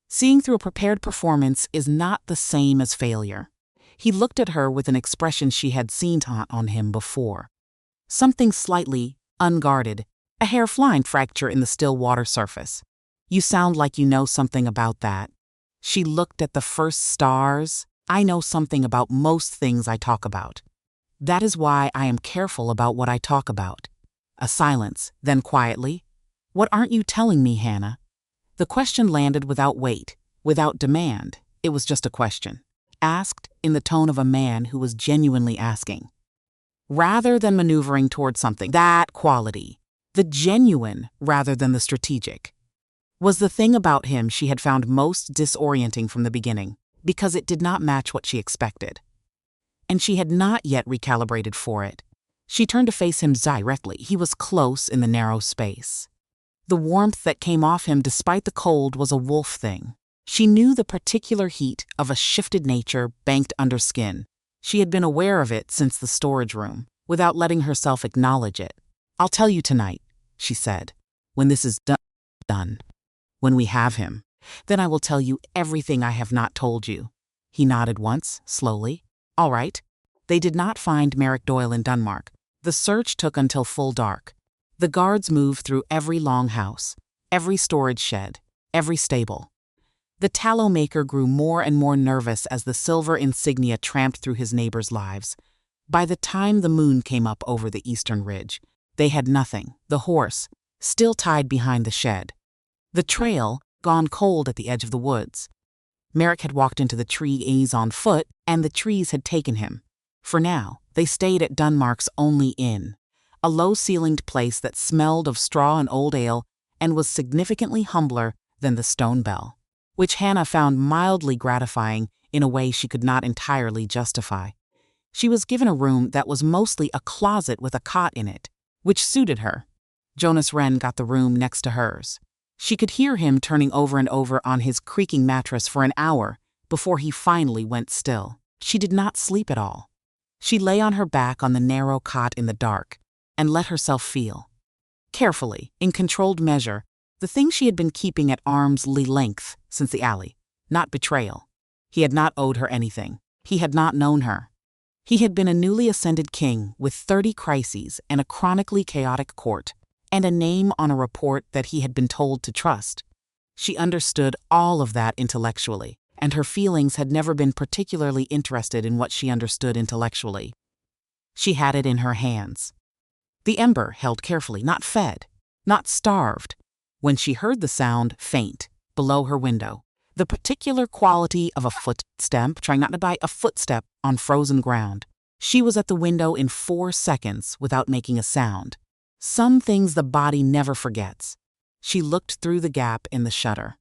Seeing through a prepared performance is not the same as failure. He looked at her with an expression she had seen on him before. Something slightly unguarded, a hair-flying fracture in the still water surface. You sound like you know something about that. She looked at the first stars. I know something about most things I talk about. That is why I am careful about what I talk about. A silence, then quietly. What aren't you telling me, Hannah? The question landed without weight, without demand. It was just a question, asked in the tone of a man who was genuinely asking. Rather than maneuvering toward something, that quality, the genuine rather than the strategic, was the thing about him she had found most disorienting from the beginning, because it did not match what she expected. And she had not yet recalibrated for it. She turned to face him directly. He was close in the narrow space. The warmth that came off him despite the cold was a wolf thing. She knew the particular heat of a shifted nature banked under skin. She had been aware of it since the storage room, without letting herself acknowledge it. I'll tell you tonight, she said, when this is done. When we have him, then I will tell you everything I have not told you. He nodded once, slowly. All right. They did not find Merrick Doyle in Denmark. The search took until full dark. The guards moved through every longhouse, every storage shed, every stable. The tallow maker grew more and more nervous as the silver insignia tramped through his neighbors' lives. By the time the moon came up over the eastern ridge, they had nothing. The horse, still tied behind the shed. The trail, gone cold at the edge of the woods. Merrick had walked into the trees on foot, and the trees had taken him. For now, they stayed at Dunmark's only inn, a low-ceilinged place that smelled of straw and old ale and was significantly humbler than the Stonebell, which Hannah found mildly gratifying in a way she could not entirely justify. She was given a room that was mostly a closet with a cot in it, which suited her. Jonas Wren got the room next to hers. She could hear him turning over and over on his creaking mattress for an hour before he finally went still. She did not sleep at all. She lay on her back on the narrow cot in the dark and let herself feel. Carefully, in controlled measure, the thing she had been keeping at arm's length since the alley, not betrayal. He had not owed her anything. He had not known her. He had been a newly ascended king with 30 crises and a chronically chaotic court, and a name on a report that he had been told to trust. She understood all of that intellectually, and her feelings had never been particularly interested in what she understood intellectually. She had it in her hands. The ember held carefully, not fed, not starved, when she heard the sound faint below her window. The particular quality of a footstep, trying not to bite a footstep on frozen ground. She was at the window in 4 seconds without making a sound. Some things the body never forgets. She looked through the gap in the shutter.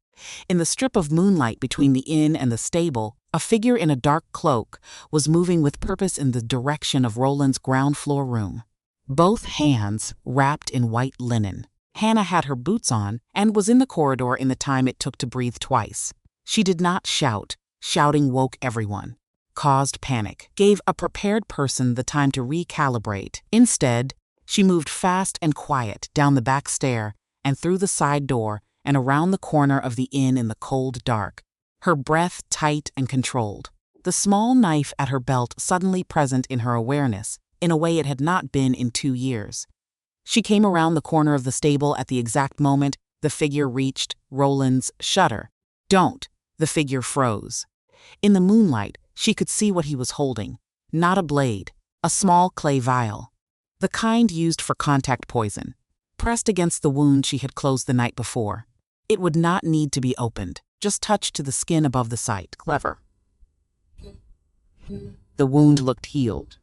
In the strip of moonlight between the inn and the stable, a figure in a dark cloak was moving with purpose in the direction of Roland's ground floor room. Both hands wrapped in white linen. Hannah had her boots on and was in the corridor in the time it took to breathe twice. She did not shout. Shouting woke everyone, caused panic, gave a prepared person the time to recalibrate. Instead, she moved fast and quiet down the back stair and through the side door and around the corner of the inn in the cold dark, her breath tight and controlled, the small knife at her belt suddenly present in her awareness in a way it had not been in 2 years. She came around the corner of the stable at the exact moment the figure reached Roland's shutter. Don't! The figure froze. In the moonlight, she could see what he was holding. Not a blade, a small clay vial. The kind used for contact poison, pressed against the wound she had closed the night before. It would not need to be opened, just touched to the skin above the site. Clever. The wound looked healed.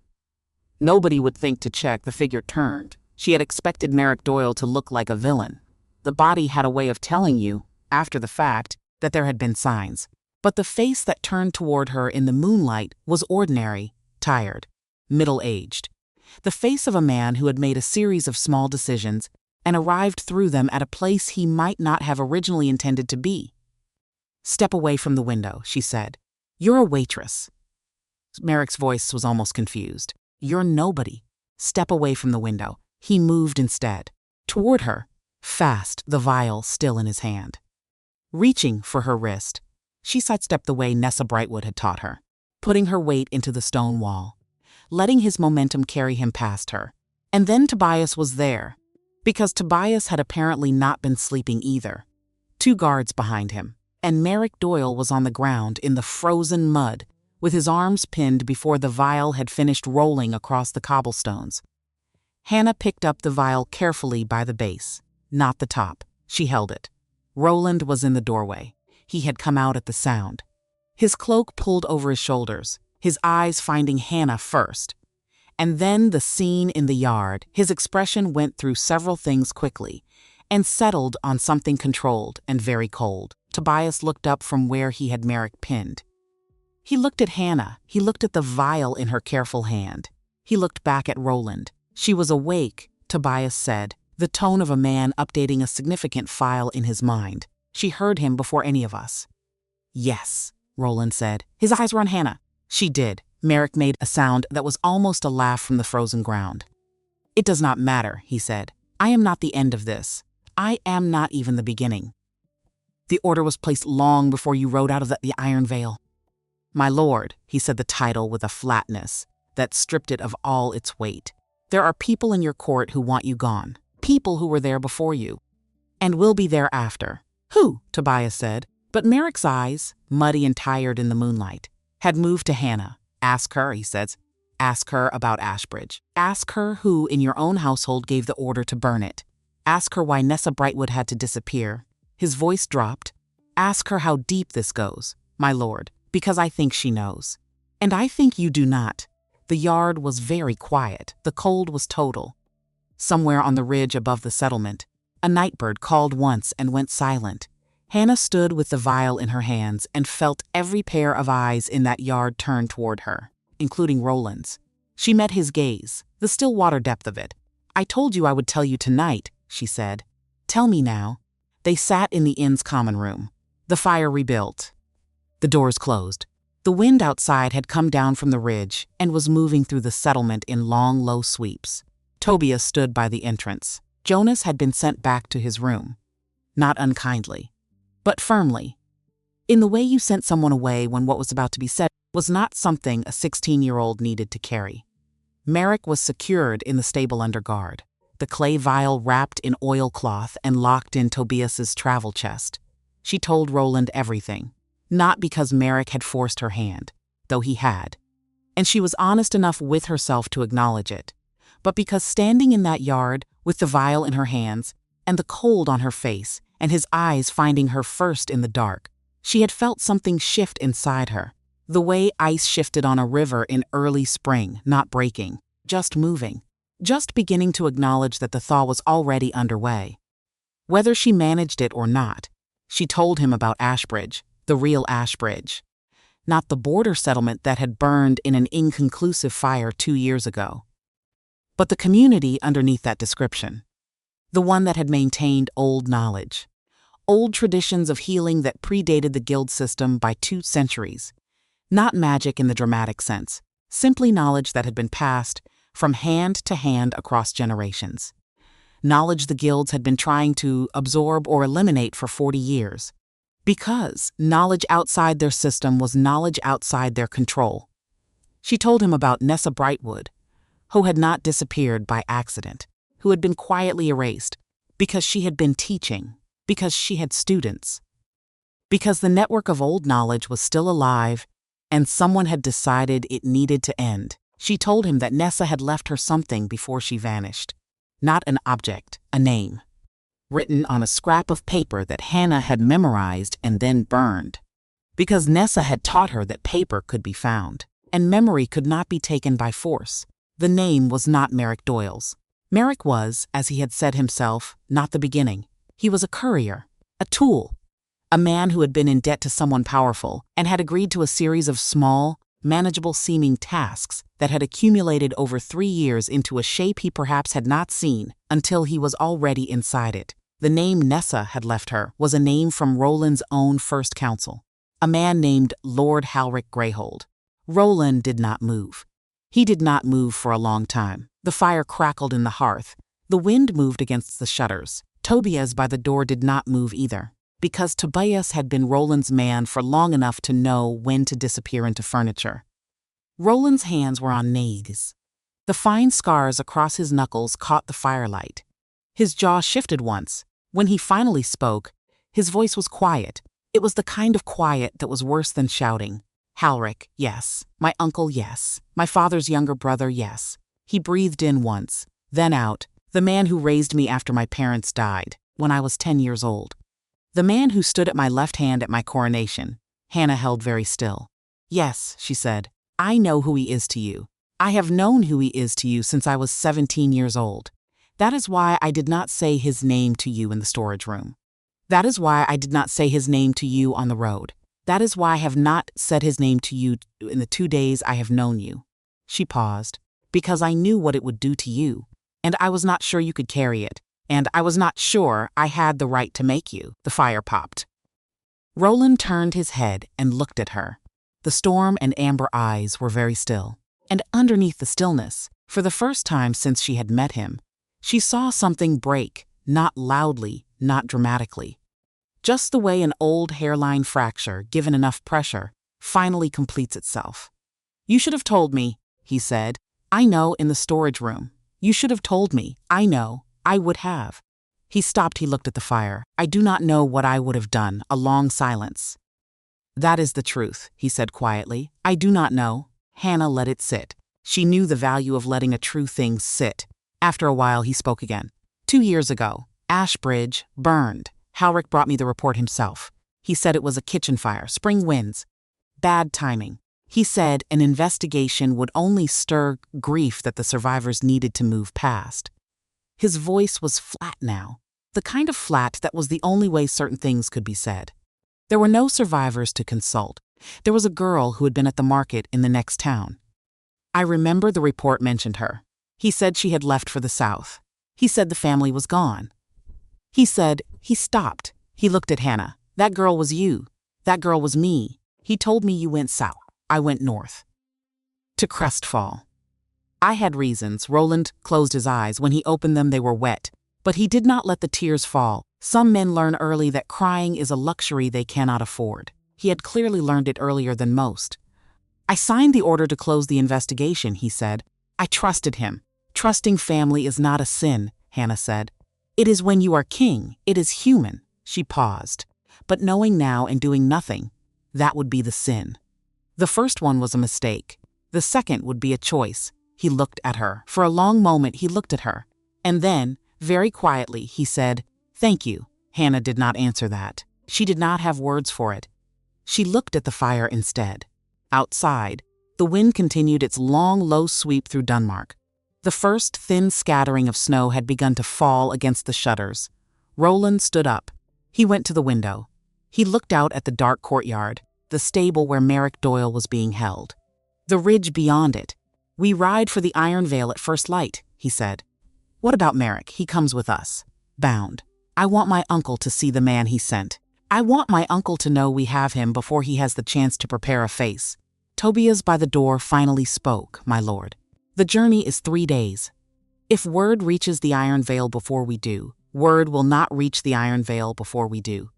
Nobody would think to check. The figure turned. She had expected Merrick Doyle to look like a villain. The body had a way of telling you, after the fact, that there had been signs. But the face that turned toward her in the moonlight was ordinary, tired, middle-aged. The face of a man who had made a series of small decisions and arrived through them at a place he might not have originally intended to be. "Step away from the window," she said. "You're a waitress." Merrick's voice was almost confused. "You're nobody. Step away from the window." He moved instead. Toward her, fast, the vial still in his hand. Reaching for her wrist, she sidestepped the way Nessa Brightwood had taught her, putting her weight into the stone wall, letting his momentum carry him past her. And then Tobias was there, because Tobias had apparently not been sleeping either. 2 guards behind him, and Merrick Doyle was on the ground in the frozen mud, with his arms pinned before the vial had finished rolling across the cobblestones. Hannah picked up the vial carefully by the base, not the top. She held it. Roland was in the doorway. He had come out at the sound. His cloak pulled over his shoulders, his eyes finding Hannah first. And then the scene in the yard. His expression went through several things quickly and settled on something controlled and very cold. Tobias looked up from where he had Merrick pinned. He looked at Hannah. He looked at the vial in her careful hand. He looked back at Roland. "She was awake," Tobias said, the tone of a man updating a significant file in his mind. "She heard him before any of us." "Yes," Roland said. His eyes were on Hannah. "She did." Merrick made a sound that was almost a laugh from the frozen ground. "It does not matter," he said. "I am not the end of this. I am not even the beginning. The order was placed long before you rode out of the Iron Veil." "My lord," he said the title with a flatness that stripped it of all its weight. "There are people in your court who want you gone. People who were there before you. And will be there after." "Who?" Tobias said. But Merrick's eyes, muddy and tired in the moonlight, had moved to Hannah. "Ask her," he said. "Ask her about Ashbridge. Ask her who in your own household gave the order to burn it. Ask her why Nessa Brightwood had to disappear." His voice dropped. "Ask her how deep this goes, my lord, because I think she knows. And I think you do not." The yard was very quiet. The cold was total. Somewhere on the ridge above the settlement, a nightbird called once and went silent. Hannah stood with the vial in her hands and felt every pair of eyes in that yard turn toward her, including Roland's. She met his gaze, the still water depth of it. "I told you I would tell you tonight," she said. "Tell me now." They sat in the inn's common room. The fire rebuilt. The doors closed. The wind outside had come down from the ridge and was moving through the settlement in long, low sweeps. Tobias stood by the entrance. Jonas had been sent back to his room. Not unkindly, but firmly. In the way you sent someone away when what was about to be said was not something a 16-year-old needed to carry. Merrick was secured in the stable under guard, the clay vial wrapped in oilcloth and locked in Tobias's travel chest. She told Roland everything, not because Merrick had forced her hand, though he had, and she was honest enough with herself to acknowledge it, but because standing in that yard with the vial in her hands and the cold on her face and his eyes finding her first in the dark, she had felt something shift inside her, the way ice shifted on a river in early spring, not breaking, just moving, just beginning to acknowledge that the thaw was already underway. Whether she managed it or not, she told him about Ashbridge, the real Ashbridge, not the border settlement that had burned in an inconclusive fire 2 years ago, but the community underneath that description, the one that had maintained old knowledge, old traditions of healing that predated the guild system by 2 centuries, not magic in the dramatic sense, simply knowledge that had been passed from hand to hand across generations. Knowledge the guilds had been trying to absorb or eliminate for 40 years. Because knowledge outside their system was knowledge outside their control. She told him about Nessa Brightwood, who had not disappeared by accident, who had been quietly erased, because she had been teaching, because she had students, because the network of old knowledge was still alive, and someone had decided it needed to end. She told him that Nessa had left her something before she vanished. Not an object, a name, written on a scrap of paper that Hannah had memorized and then burned, because Nessa had taught her that paper could be found. and memory could not be taken by force. The name was not Merrick Doyle's. Merrick was, as he had said himself, not the beginning. He was a courier, a tool, a man who had been in debt to someone powerful and had agreed to a series of small, manageable-seeming tasks that had accumulated over 3 years into a shape he perhaps had not seen until he was already inside it. The name Nessa had left her was a name from Roland's own first counsel, a man named Lord Halric Greyhold. Roland did not move. He did not move for a long time. The fire crackled in the hearth. The wind moved against the shutters. Tobias by the door did not move either, because Tobias had been Roland's man for long enough to know when to disappear into furniture. Roland's hands were on knees. The fine scars across his knuckles caught the firelight. His jaw shifted once. When he finally spoke, his voice was quiet. It was the kind of quiet that was worse than shouting. Halric, yes. My uncle, yes. My father's younger brother, yes. He breathed in once, then out. The man who raised me after my parents died, when I was 10 years old. The man who stood at my left hand at my coronation. Hannah held very still. Yes, she said. I know who he is to you. I have known who he is to you since I was 17 years old. That is why I did not say his name to you in the storage room. That is why I did not say his name to you on the road. That is why I have not said his name to you in the 2 days I have known you. She paused. Because I knew what it would do to you, and I was not sure you could carry it, and I was not sure I had the right to make you. The fire popped. Roland turned his head and looked at her. The storm and amber eyes were very still, and underneath the stillness, for the first time since she had met him, she saw something break, not loudly, not dramatically. Just the way an old hairline fracture, given enough pressure, finally completes itself. You should have told me, he said. I know, in the storage room. You should have told me. I know. I would have. He stopped. He looked at the fire. I do not know what I would have done. A long silence. That is the truth, he said quietly. I do not know. Hannah let it sit. She knew the value of letting a true thing sit. After a while, he spoke again. 2 years ago, Ashbridge burned. Halric brought me the report himself. He said it was a kitchen fire, spring winds. Bad timing. He said an investigation would only stir grief that the survivors needed to move past. His voice was flat now, the kind of flat that was the only way certain things could be said. There were no survivors to consult. There was a girl who had been at the market in the next town. I remember the report mentioned her. He said she had left for the south. He said the family was gone. He stopped. He looked at Hannah. That girl was you. That girl was me. He told me you went south. I went north. To Crestfall. I had reasons. Roland closed his eyes. When he opened them, they were wet. But he did not let the tears fall. Some men learn early that crying is a luxury they cannot afford. He had clearly learned it earlier than most. I signed the order to close the investigation, he said. I trusted him. Trusting family is not a sin, Hannah said. It is when you are king. It is human. She paused. But knowing now and doing nothing, that would be the sin. The first one was a mistake. The second would be a choice. He looked at her. For a long moment he looked at her. And then, very quietly, he said, Thank you. Hannah did not answer that. She did not have words for it. She looked at the fire instead. Outside, the wind continued its long, low sweep through Denmark. The first thin scattering of snow had begun to fall against the shutters. Roland stood up. He went to the window. He looked out at the dark courtyard, the stable where Merrick Doyle was being held. The ridge beyond it. We ride for the Iron Vale at first light, he said. What about Merrick? He comes with us. Bound. I want my uncle to see the man he sent. I want my uncle to know we have him before he has the chance to prepare a face. Tobias by the door finally spoke, my lord. The journey is 3 days. If word reaches the Iron Vale before we do, word will not reach the Iron Vale before we do.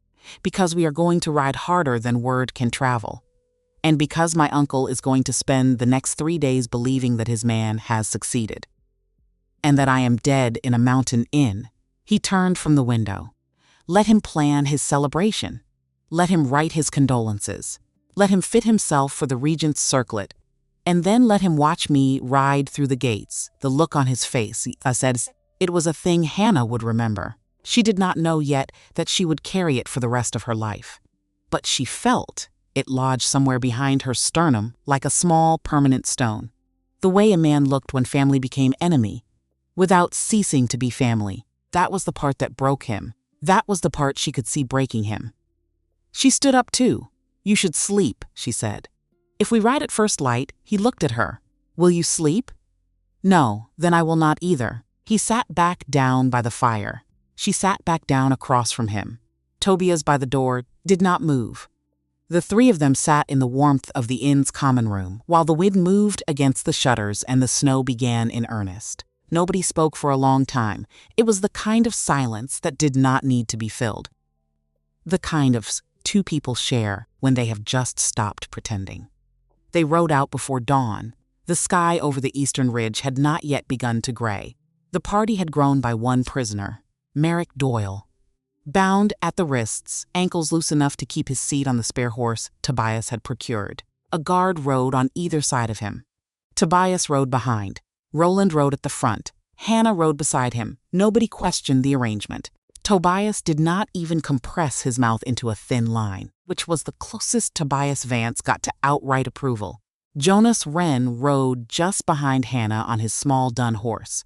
Because we are going to ride harder than word can travel. And because my uncle is going to spend the next 3 days believing that his man has succeeded. And that I am dead in a mountain inn. He turned from the window. Let him plan his celebration. Let him write his condolences. Let him fit himself for the regent's circlet. And then let him watch me ride through the gates. The look on his face, I said, it was a thing Hannah would remember. She did not know yet that she would carry it for the rest of her life. But she felt It lodged somewhere behind her sternum like a small, permanent stone. The way a man looked when family became enemy, without ceasing to be family. That was the part that broke him. That was the part she could see breaking him. She stood up too. "You should sleep," she said. "If we ride at first light," he looked at her. "Will you sleep?" "No, then I will not either." He sat back down by the fire. She sat back down across from him. Tobias by the door did not move. The three of them sat in the warmth of the inn's common room, while the wind moved against the shutters and the snow began in earnest. Nobody spoke for a long time. It was the kind of silence that did not need to be filled. The kind of two people share when they have just stopped pretending. They rode out before dawn. The sky over the eastern ridge had not yet begun to gray. The party had grown by one prisoner, Merrick Doyle. Bound at the wrists, ankles loose enough to keep his seat on the spare horse Tobias had procured. A guard rode on either side of him. Tobias rode behind. Roland rode at the front. Hannah rode beside him. Nobody questioned the arrangement. Tobias did not even compress his mouth into a thin line, which was the closest Tobias Vance got to outright approval. Jonas Wren rode just behind Hannah on his small dun horse.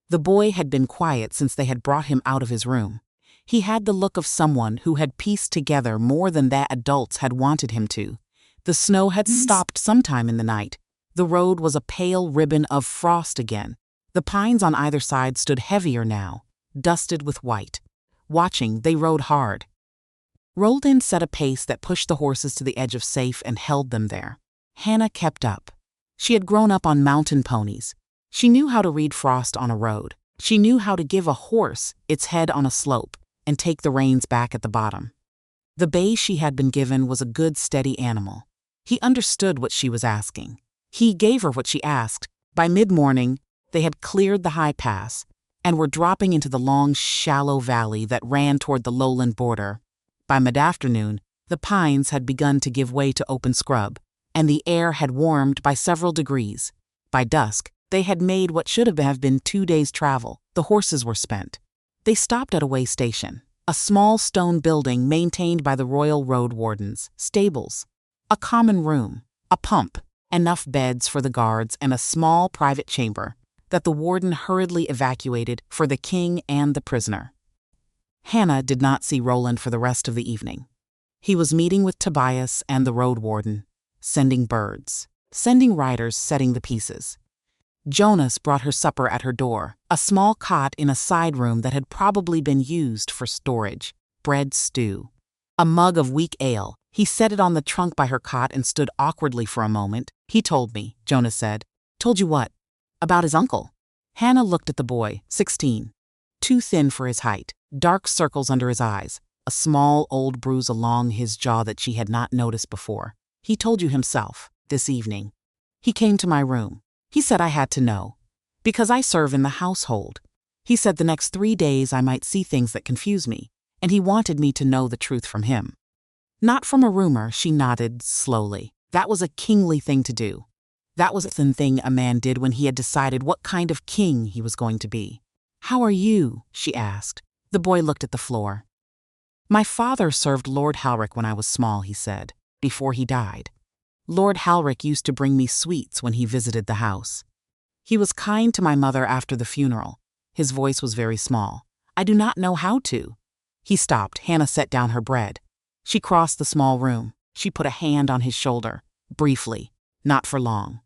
The boy had been quiet since they had brought him out of his room. He had the look of someone who had pieced together more than that adults had wanted him to. The snow had stopped sometime in the night. The road was a pale ribbon of frost again. The pines on either side stood heavier now, dusted with white. Watching, they rode hard. Roland set a pace that pushed the horses to the edge of safe and held them there. Hannah kept up. She had grown up on mountain ponies. She knew how to read frost on a road. She knew how to give a horse its head on a slope and take the reins back at the bottom. The bay she had been given was a good, steady animal. He understood what she was asking. He gave her what she asked. By mid-morning, they had cleared the high pass and were dropping into the long, shallow valley that ran toward the lowland border. By mid-afternoon, the pines had begun to give way to open scrub, and the air had warmed by several degrees. By dusk, they had made what should have been 2 days' travel. The horses were spent. They stopped at a way station, a small stone building maintained by the Royal Road Wardens, stables, a common room, a pump, enough beds for the guards, and a small private chamber that the warden hurriedly evacuated for the king and the prisoner. Hannah did not see Roland for the rest of the evening. He was meeting with Tobias and the road warden, sending birds, sending riders setting the pieces. Jonas brought her supper at her door, a small cot in a side room that had probably been used for storage, bread stew. A mug of weak ale. He set it on the trunk by her cot and stood awkwardly for a moment. "He told me," Jonas said. "Told you what?" "About his uncle." Hannah looked at the boy, 16. Too thin for his height, dark circles under his eyes, a small old bruise along his jaw that she had not noticed before. "He told you himself, this evening. He came to my room. He said I had to know, because I serve in the household. He said the next 3 days I might see things that confuse me, and he wanted me to know the truth from him." Not from a rumor, she nodded slowly. That was a kingly thing to do. That was the thing a man did when he had decided what kind of king he was going to be. "How are you?" she asked. The boy looked at the floor. "My father served Lord Halrick when I was small," he said, "before he died. Lord Halrick used to bring me sweets when he visited the house. He was kind to my mother after the funeral." His voice was very small. "I do not know how to." He stopped. Hannah set down her bread. She crossed the small room. She put a hand on his shoulder, briefly, not for long.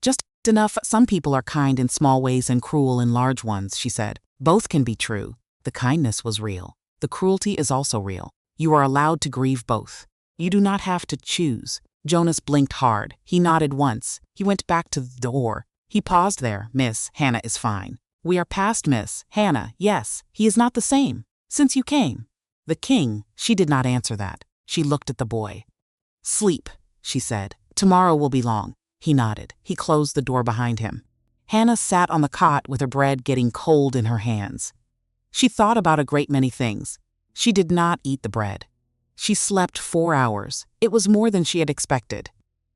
"Just enough. Some people are kind in small ways and cruel in large ones," she said. "Both can be true. The kindness was real. The cruelty is also real. You are allowed to grieve both. You do not have to choose." Jonas blinked hard. He nodded once. He went back to the door. He paused there. "Miss Hannah is fine." "We are past Miss Hannah. Yes, he is not the same. Since you came." "The king." She did not answer that. She looked at the boy. "Sleep," she said. "Tomorrow will be long." He nodded. He closed the door behind him. Hannah sat on the cot with her bread getting cold in her hands. She thought about a great many things. She did not eat the bread. She slept 4 hours. It was more than she had expected.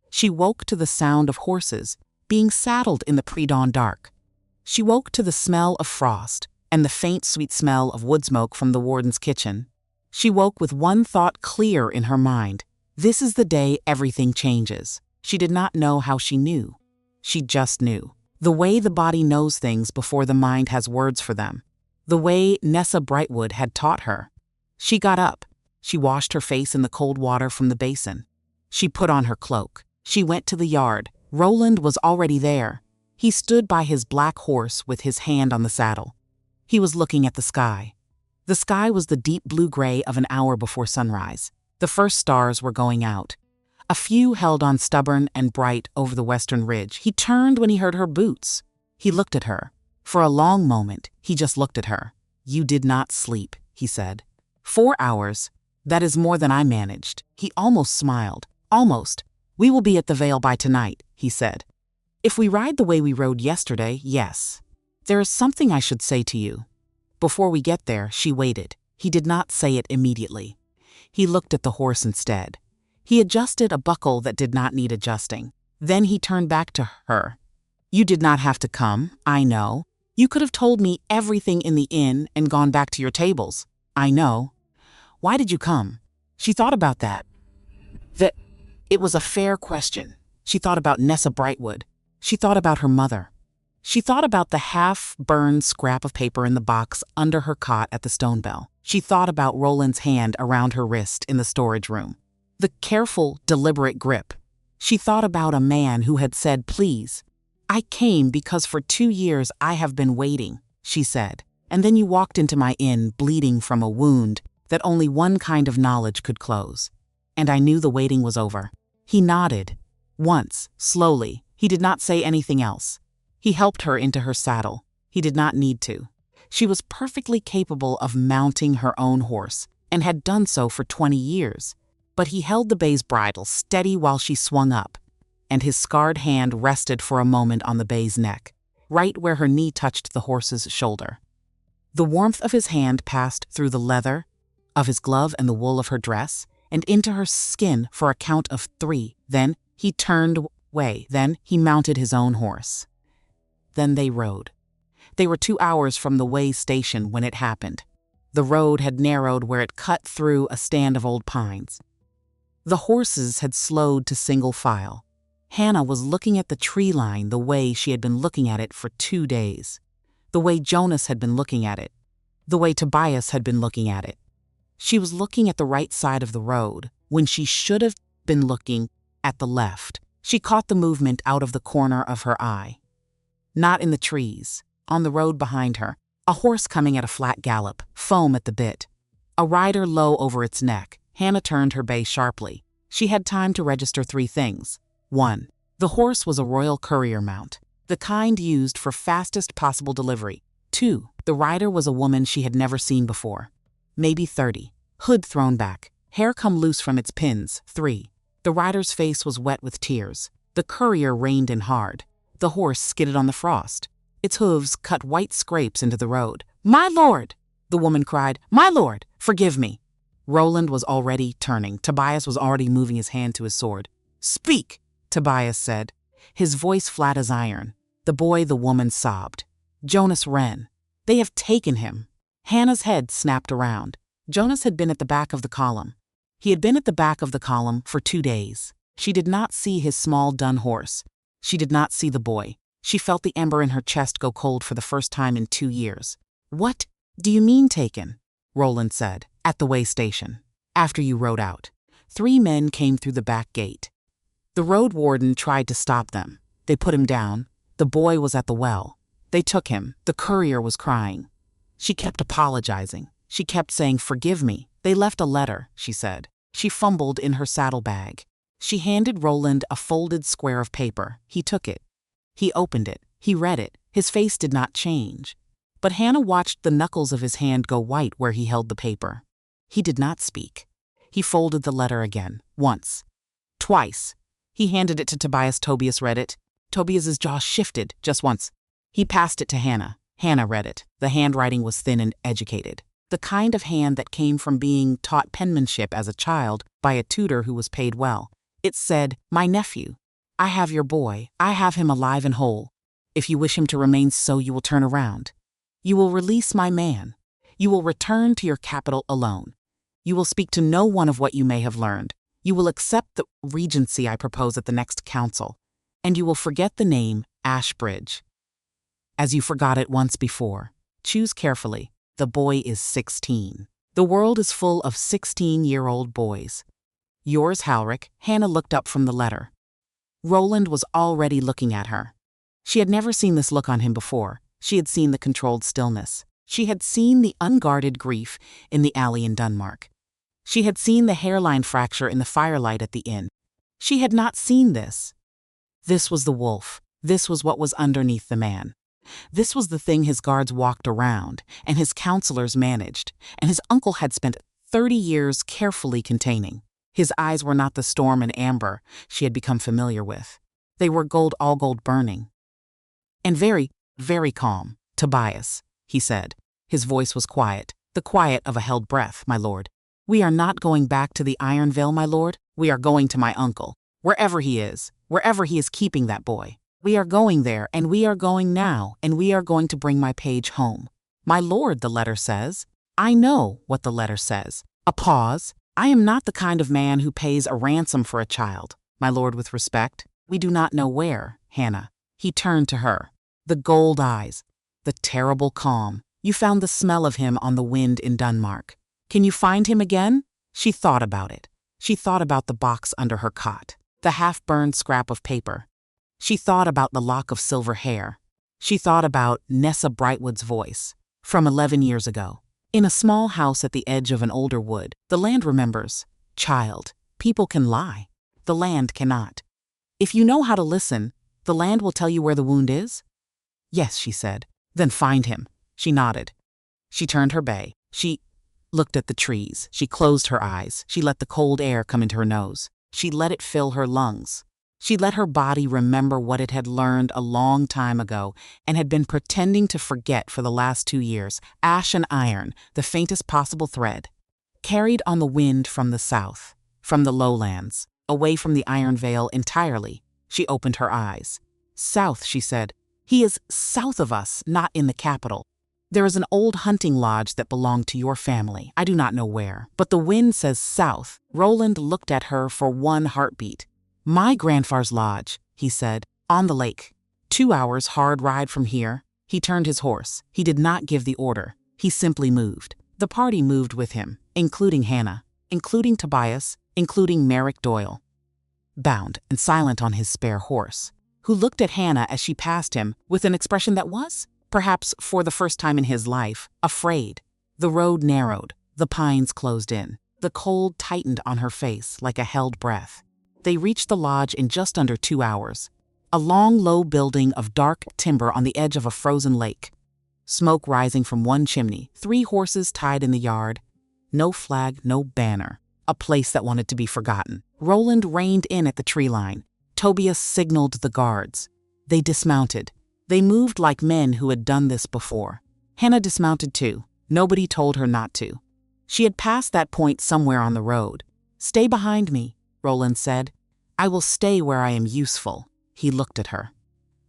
She woke to the sound of horses being saddled in the pre-dawn dark. She woke to the smell of frost and the faint, sweet smell of wood smoke from the warden's kitchen. She woke with one thought clear in her mind. This is the day everything changes. She did not know how she knew. She just knew. The way the body knows things before the mind has words for them. The way Nessa Brightwood had taught her. She got up. She washed her face in the cold water from the basin. She put on her cloak. She went to the yard. Roland was already there. He stood by his black horse with his hand on the saddle. He was looking at the sky. The sky was the deep blue-gray of an hour before sunrise. The first stars were going out. A few held on stubborn and bright over the western ridge. He turned when he heard her boots. He looked at her. For a long moment, he just looked at her. "You did not sleep," he said. 4 hours. That is more than I managed." He almost smiled. "Almost. We will be at the Vale by tonight," he said. "If we ride the way we rode yesterday, yes. There is something I should say to you." Before we get there, she waited. He did not say it immediately. He looked at the horse instead. He adjusted a buckle that did not need adjusting. Then he turned back to her. "You did not have to come, I know. You could have told me everything in the inn and gone back to your tables. I know. Why did you come?" She thought about that. It was a fair question. She thought about Nessa Brightwood. She thought about her mother. She thought about the half-burned scrap of paper in the box under her cot at the Stonebell. She thought about Roland's hand around her wrist in the storage room. The careful, deliberate grip. She thought about a man who had said, "Please, I came because for 2 years I have been waiting," she said. "And then you walked into my inn bleeding from a wound that only one kind of knowledge could close. And I knew the waiting was over." He nodded. Once, slowly. He did not say anything else. He helped her into her saddle. He did not need to. She was perfectly capable of mounting her own horse, and had done so for 20 years. But he held the bay's bridle steady while she swung up, and his scarred hand rested for a moment on the bay's neck, right where her knee touched the horse's shoulder. The warmth of his hand passed through the leather of his glove and the wool of her dress, and into her skin for a count of 3. Then he turned away. Then he mounted his own horse. Then they rode. They were 2 hours from the way station when it happened. The road had narrowed where it cut through a stand of old pines. The horses had slowed to single file. Hannah was looking at the tree line the way she had been looking at it for 2 days. The way Jonas had been looking at it. The way Tobias had been looking at it. She was looking at the right side of the road when she should have been looking at the left. She caught the movement out of the corner of her eye. Not in the trees, on the road behind her, a horse coming at a flat gallop, foam at the bit. A rider low over its neck. Hannah turned her bay sharply. She had time to register 3 things. 1. The horse was a royal courier mount, the kind used for fastest possible delivery. 2. The rider was a woman she had never seen before. Maybe 30. Hood thrown back, hair come loose from its pins. 3. The rider's face was wet with tears. The courier reined in hard. The horse skidded on the frost. Its hooves cut white scrapes into the road. "My lord!" the woman cried. "My lord, forgive me." Roland was already turning. Tobias was already moving his hand to his sword. "Speak," Tobias said, his voice flat as iron. The boy, the woman sobbed. "Jonas Wren. They have taken him." Hannah's head snapped around. Jonas had been at the back of the column. He had been at the back of the column for 2 days. She did not see his small dun horse. She did not see the boy. She felt the ember in her chest go cold for the first time in 2 years. "What do you mean taken?" Roland said. "At the way station. After you rode out. 3 men came through the back gate. The road warden tried to stop them. They put him down. The boy was at the well. They took him. The courier was crying. She kept apologizing. She kept saying, 'Forgive me.' They left a letter," she said. She fumbled in her saddlebag. She handed Roland a folded square of paper. He took it. He opened it. He read it. His face did not change. But Hannah watched the knuckles of his hand go white where he held the paper. He did not speak. He folded the letter again. Once. Twice. He handed it to Tobias. Tobias read it. Tobias's jaw shifted just once. He passed it to Hannah. Hannah read it. The handwriting was thin and educated. The kind of hand that came from being taught penmanship as a child by a tutor who was paid well. It said, "My nephew. I have your boy. I have him alive and whole. If you wish him to remain so, you will turn around. You will release my man. You will return to your capital alone. You will speak to no one of what you may have learned. You will accept the regency I propose at the next council, and you will forget the name Ashbridge, as you forgot it once before. Choose carefully. The boy is 16. The world is full of 16-year-old boys. Yours, Halric. Hannah looked up from the letter. Roland was already looking at her. She had never seen this look on him before. She had seen the controlled stillness. She had seen the unguarded grief in the alley in Denmark. She had seen the hairline fracture in the firelight at the inn. She had not seen this. This was the wolf. This was what was underneath the man. This was the thing his guards walked around, and his counselors managed, and his uncle had spent 30 years carefully containing. His eyes were not the storm and amber she had become familiar with. They were all gold burning. And very, very calm. Tobias, he said. His voice was quiet, the quiet of a held breath, my lord. We are not going back to the Iron Vale, my lord. We are going to my uncle, wherever he is keeping that boy. We are going there, and we are going now, and we are going to bring my page home. My lord, the letter says. I know what the letter says. A pause. I am not the kind of man who pays a ransom for a child. My lord, with respect. We do not know where, Hannah. He turned to her. The gold eyes. The terrible calm. You found the smell of him on the wind in Denmark. Can you find him again? She thought about it. She thought about the box under her cot, the half-burned scrap of paper. She thought about the lock of silver hair. She thought about Nessa Brightwood's voice, from 11 years ago. In a small house at the edge of an older wood, the land remembers. Child, people can lie. The land cannot. If you know how to listen, the land will tell you where the wound is? Yes, she said. Then find him. She nodded. She turned her bay. She looked at the trees. She closed her eyes. She let the cold air come into her nose. She let it fill her lungs. She let her body remember what it had learned a long time ago and had been pretending to forget for the last 2 years. Ash and iron, the faintest possible thread, carried on the wind from the south, from the lowlands, away from the Iron Vale entirely. She opened her eyes. South, she said. He is south of us, not in the capital. There is an old hunting lodge that belonged to your family. I do not know where, but the wind says south. Roland looked at her for one heartbeat. My grandfather's lodge, he said, on the lake. 2 hours hard ride from here. He turned his horse. He did not give the order. He simply moved. The party moved with him, including Hannah, including Tobias, including Merrick Doyle. Bound and silent on his spare horse, who looked at Hannah as she passed him with an expression that was, perhaps for the first time in his life, afraid. The road narrowed. The pines closed in. The cold tightened on her face like a held breath. They reached the lodge in just under 2 hours. A long, low building of dark timber on the edge of a frozen lake. Smoke rising from one chimney, 3 horses tied in the yard. No flag, no banner. A place that wanted to be forgotten. Roland reined in at the tree line. Tobias signaled the guards. They dismounted. They moved like men who had done this before. Hannah dismounted too. Nobody told her not to. She had passed that point somewhere on the road. Stay behind me, Roland said. I will stay where I am useful. He looked at her.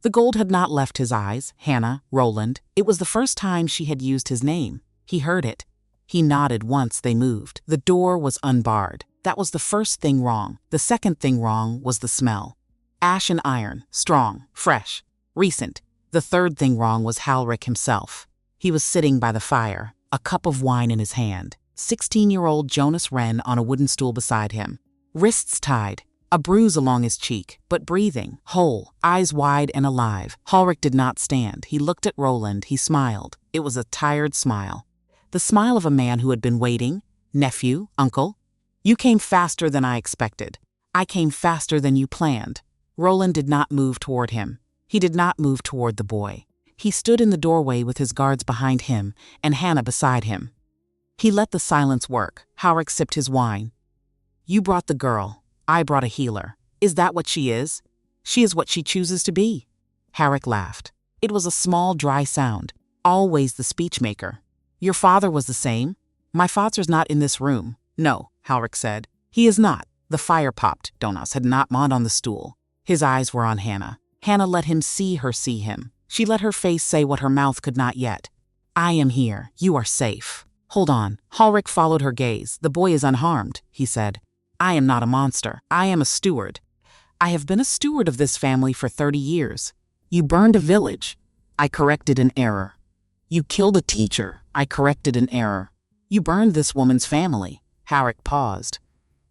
The gold had not left his eyes. Hannah, Roland. It was the first time she had used his name. He heard it. He nodded once they moved. The door was unbarred. That was the first thing wrong. The second thing wrong was the smell. Ash and iron, strong, fresh, recent. The third thing wrong was Halric himself. He was sitting by the fire, a cup of wine in his hand. 16-year-old Jonas Wren on a wooden stool beside him. Wrists tied, a bruise along his cheek, but breathing, whole, eyes wide and alive. Halric did not stand. He looked at Roland. He smiled. It was a tired smile. The smile of a man who had been waiting. Nephew, uncle. You came faster than I expected. I came faster than you planned. Roland did not move toward him. He did not move toward the boy. He stood in the doorway with his guards behind him and Hannah beside him. He let the silence work. Halric sipped his wine. You brought the girl. I brought a healer. Is that what she is? She is what she chooses to be. Halric laughed. It was a small, dry sound. Always the speechmaker. Your father was the same? My father's not in this room. No, Halric said. He is not. The fire popped. Jonas had not moved on the stool. His eyes were on Hannah. Hannah let him see her see him. She let her face say what her mouth could not yet. I am here. You are safe. Hold on. Halric followed her gaze. The boy is unharmed, he said. I am not a monster. I am a steward. I have been a steward of this family for 30 years. You burned a village. I corrected an error. You killed a teacher. I corrected an error. You burned this woman's family. Harrick paused.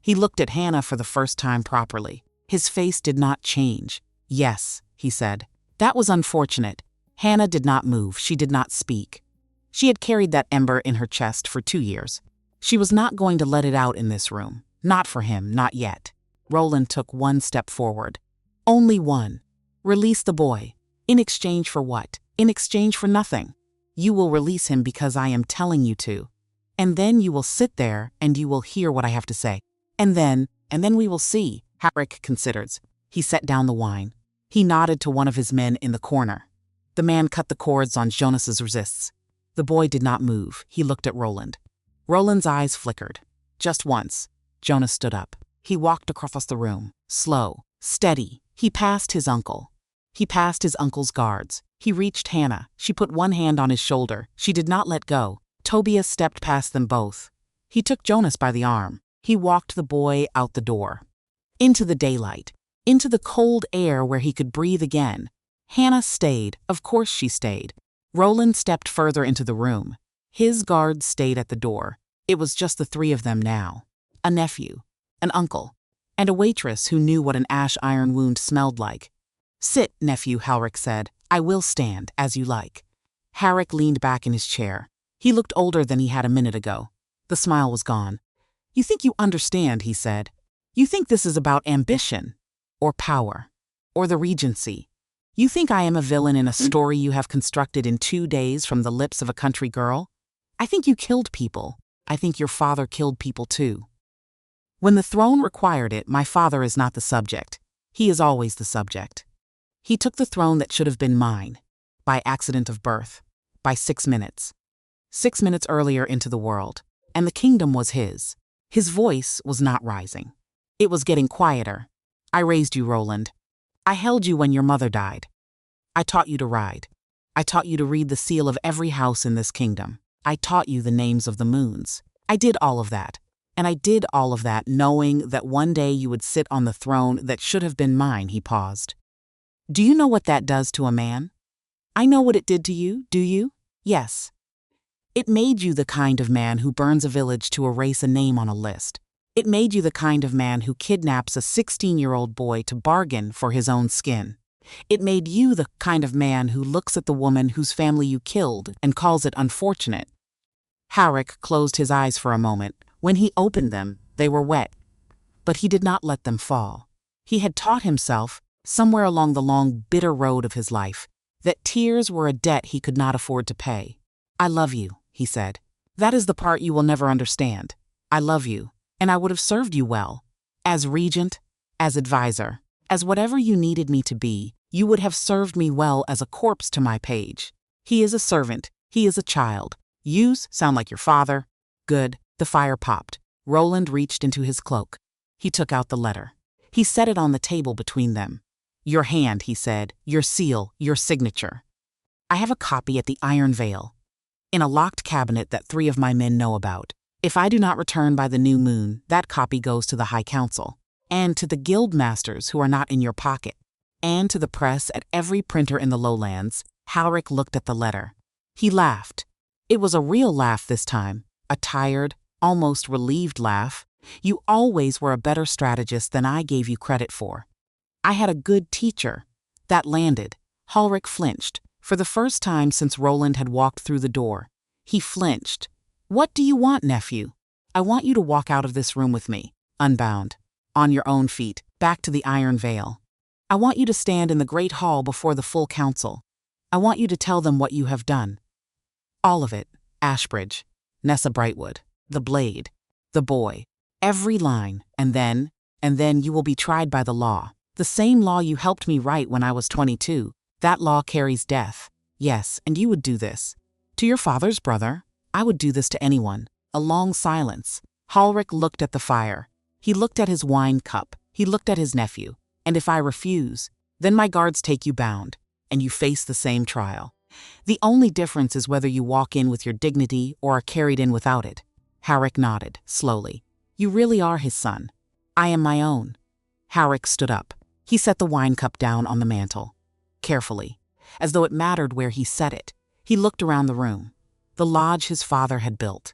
He looked at Hannah for the first time properly. His face did not change. Yes, he said. That was unfortunate. Hannah did not move. She did not speak. She had carried that ember in her chest for 2 years. She was not going to let it out in this room. Not for him, not yet. Roland took one step forward. Only one. Release the boy. In exchange for what? In exchange for nothing. You will release him because I am telling you to. And then you will sit there and you will hear what I have to say. And then we will see. Harrick considered. He set down the wine. He nodded to one of his men in the corner. The man cut the cords on Jonas's wrists. The boy did not move. He looked at Roland. Roland's eyes flickered. Just once. Jonas stood up. He walked across the room. Slow. Steady. He passed his uncle. He passed his uncle's guards. He reached Hannah. She put one hand on his shoulder. She did not let go. Tobias stepped past them both. He took Jonas by the arm. He walked the boy out the door. Into the daylight. Into the cold air where he could breathe again. Hannah stayed. Of course she stayed. Roland stepped further into the room. His guards stayed at the door. It was just the three of them now. A nephew, an uncle, and a waitress who knew what an ash iron wound smelled like. Sit, nephew, Harrick said. I will stand, as you like. Harrick leaned back in his chair. He looked older than he had a minute ago. The smile was gone. You think you understand, he said. You think this is about ambition, or power, or the Regency. You think I am a villain in a story you have constructed in 2 days from the lips of a country girl? I think you killed people. I think your father killed people too. When the throne required it, my father is not the subject. He is always the subject. He took the throne that should have been mine, by accident of birth, by 6 minutes. 6 minutes earlier into the world, and the kingdom was his. His voice was not rising. It was getting quieter. I raised you, Roland. I held you when your mother died. I taught you to ride. I taught you to read the seal of every house in this kingdom. I taught you the names of the moons. I did all of that. And I did all of that knowing that one day you would sit on the throne that should have been mine, he paused. Do you know what that does to a man? I know what it did to you, do you? Yes. It made you the kind of man who burns a village to erase a name on a list. It made you the kind of man who kidnaps a 16-year-old boy to bargain for his own skin. It made you the kind of man who looks at the woman whose family you killed and calls it unfortunate. Harrick closed his eyes for a moment. When he opened them, they were wet. But he did not let them fall. He had taught himself, somewhere along the long, bitter road of his life, that tears were a debt he could not afford to pay. I love you, he said. That is the part you will never understand. I love you, and I would have served you well. As regent, as advisor, as whatever you needed me to be, you would have served me well as a corpse to my page. He is a servant. He is a child. Yous sound like your father. Good. The fire popped. Roland reached into his cloak. He took out the letter. He set it on the table between them. Your hand, he said. Your seal, your signature. I have a copy at the Iron Veil, in a locked cabinet that 3 of my men know about. If I do not return by the new moon, that copy goes to the High Council, and to the guild masters who are not in your pocket, and to the press at every printer in the lowlands. Harrick looked at the letter. He laughed. It was a real laugh this time, a tired, almost relieved laugh. You always were a better strategist than I gave you credit for. I had a good teacher. That landed. Harrick flinched. For the first time since Roland had walked through the door, he flinched. What do you want, nephew? I want you to walk out of this room with me, unbound, on your own feet, back to the Iron Veil. I want you to stand in the great hall before the full council. I want you to tell them what you have done. All of it. Ashbridge, Nessa Brightwood, the blade, the boy, every line, and then you will be tried by the law. The same law you helped me write when I was 22. That law carries death. Yes, and you would do this. To your father's brother, I would do this to anyone. A long silence. Harrick looked at the fire. He looked at his wine cup. He looked at his nephew. And if I refuse, then my guards take you bound, and you face the same trial. The only difference is whether you walk in with your dignity or are carried in without it. Harrick nodded, slowly. You really are his son. I am my own. Halric stood up. He set the wine cup down on the mantel. Carefully, as though it mattered where he set it, he looked around the room. The lodge his father had built.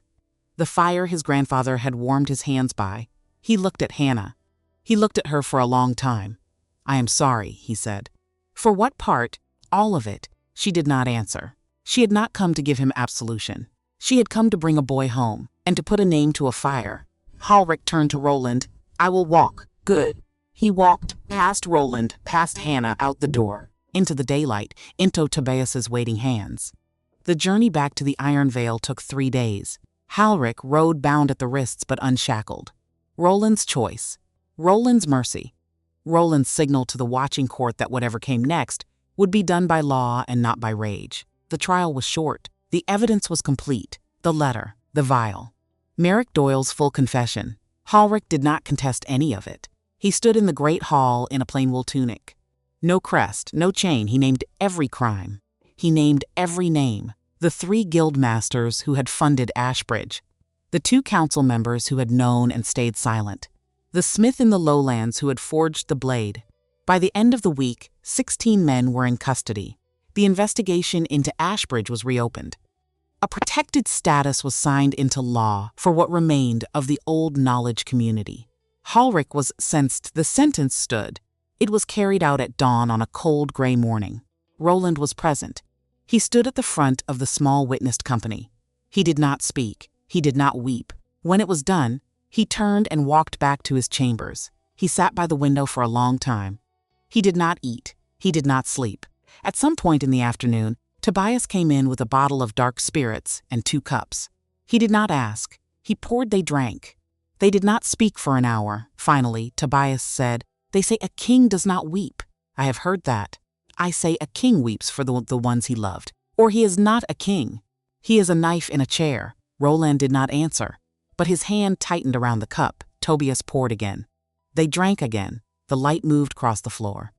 The fire his grandfather had warmed his hands by. He looked at Hannah. He looked at her for a long time. I am sorry, he said. For what part? All of it. She did not answer. She had not come to give him absolution. She had come to bring a boy home, and to put a name to a fire. Halric turned to Roland. I will walk. Good. He walked past Roland, past Hannah, out the door, into the daylight, into Tobias's waiting hands. The journey back to the Iron Vale took 3 days. Halric rode bound at the wrists but unshackled. Roland's choice. Roland's mercy. Roland's signal to the watching court that whatever came next would be done by law and not by rage. The trial was short. The evidence was complete. The letter. The vial. Merrick Doyle's full confession. Halric did not contest any of it. He stood in the great hall in a plain wool tunic. No crest, no chain. He named every crime. He named every name. The 3 guild masters who had funded Ashbridge. The 2 council members who had known and stayed silent. The smith in the lowlands who had forged the blade. By the end of the week, 16 men were in custody. The investigation into Ashbridge was reopened. A protected status was signed into law for what remained of the old knowledge community. Halric was sensed. The sentence stood. It was carried out at dawn on a cold gray morning. Roland was present. He stood at the front of the small witnessed company. He did not speak. He did not weep. When it was done, he turned and walked back to his chambers. He sat by the window for a long time. He did not eat. He did not sleep. At some point in the afternoon, Tobias came in with a bottle of dark spirits and 2 cups. He did not ask. He poured. They drank. They did not speak for an hour. Finally, Tobias said, They say a king does not weep. I have heard that. I say a king weeps for the ones he loved. Or he is not a king. He is a knife in a chair. Roland did not answer, but his hand tightened around the cup. Tobias poured again. They drank again. The light moved across the floor.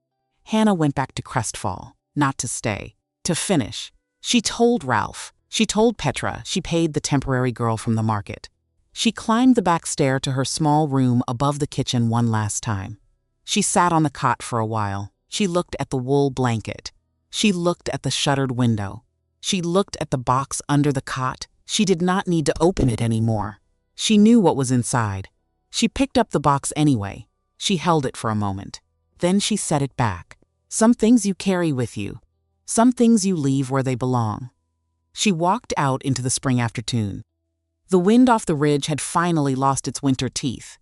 Hannah went back to Crestfall, not to stay, to finish. She told Ralph. She told Petra. She paid the temporary girl from the market. She climbed the back stair to her small room above the kitchen one last time. She sat on the cot for a while. She looked at the wool blanket. She looked at the shuttered window. She looked at the box under the cot. She did not need to open it anymore. She knew what was inside. She picked up the box anyway. She held it for a moment. Then she set it back. Some things you carry with you. Some things you leave where they belong. She walked out into the spring afternoon. The wind off the ridge had finally lost its winter teeth.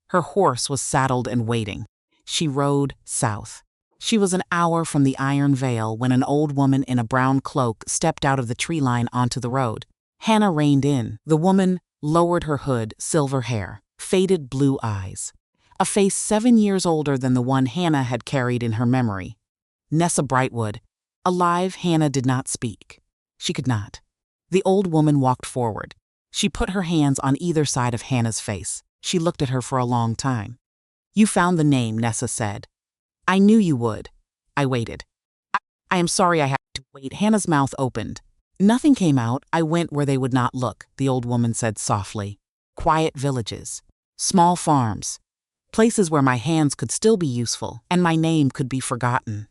Her horse was saddled and waiting. She rode south. She was an hour from the Iron Vale when an old woman in a brown cloak stepped out of the tree line onto the road. Hannah reined in. The woman lowered her hood, silver hair, faded blue eyes. A face 7 years older than the one Hannah had carried in her memory. Nessa Brightwood. Alive, Hannah did not speak. She could not. The old woman walked forward. She put her hands on either side of Hannah's face. She looked at her for a long time. You found the name, Nessa said. I knew you would. I waited. I am sorry I had to wait. Hannah's mouth opened. Nothing came out. I went where they would not look, the old woman said softly. Quiet villages. Small farms. Places where my hands could still be useful and my name could be forgotten.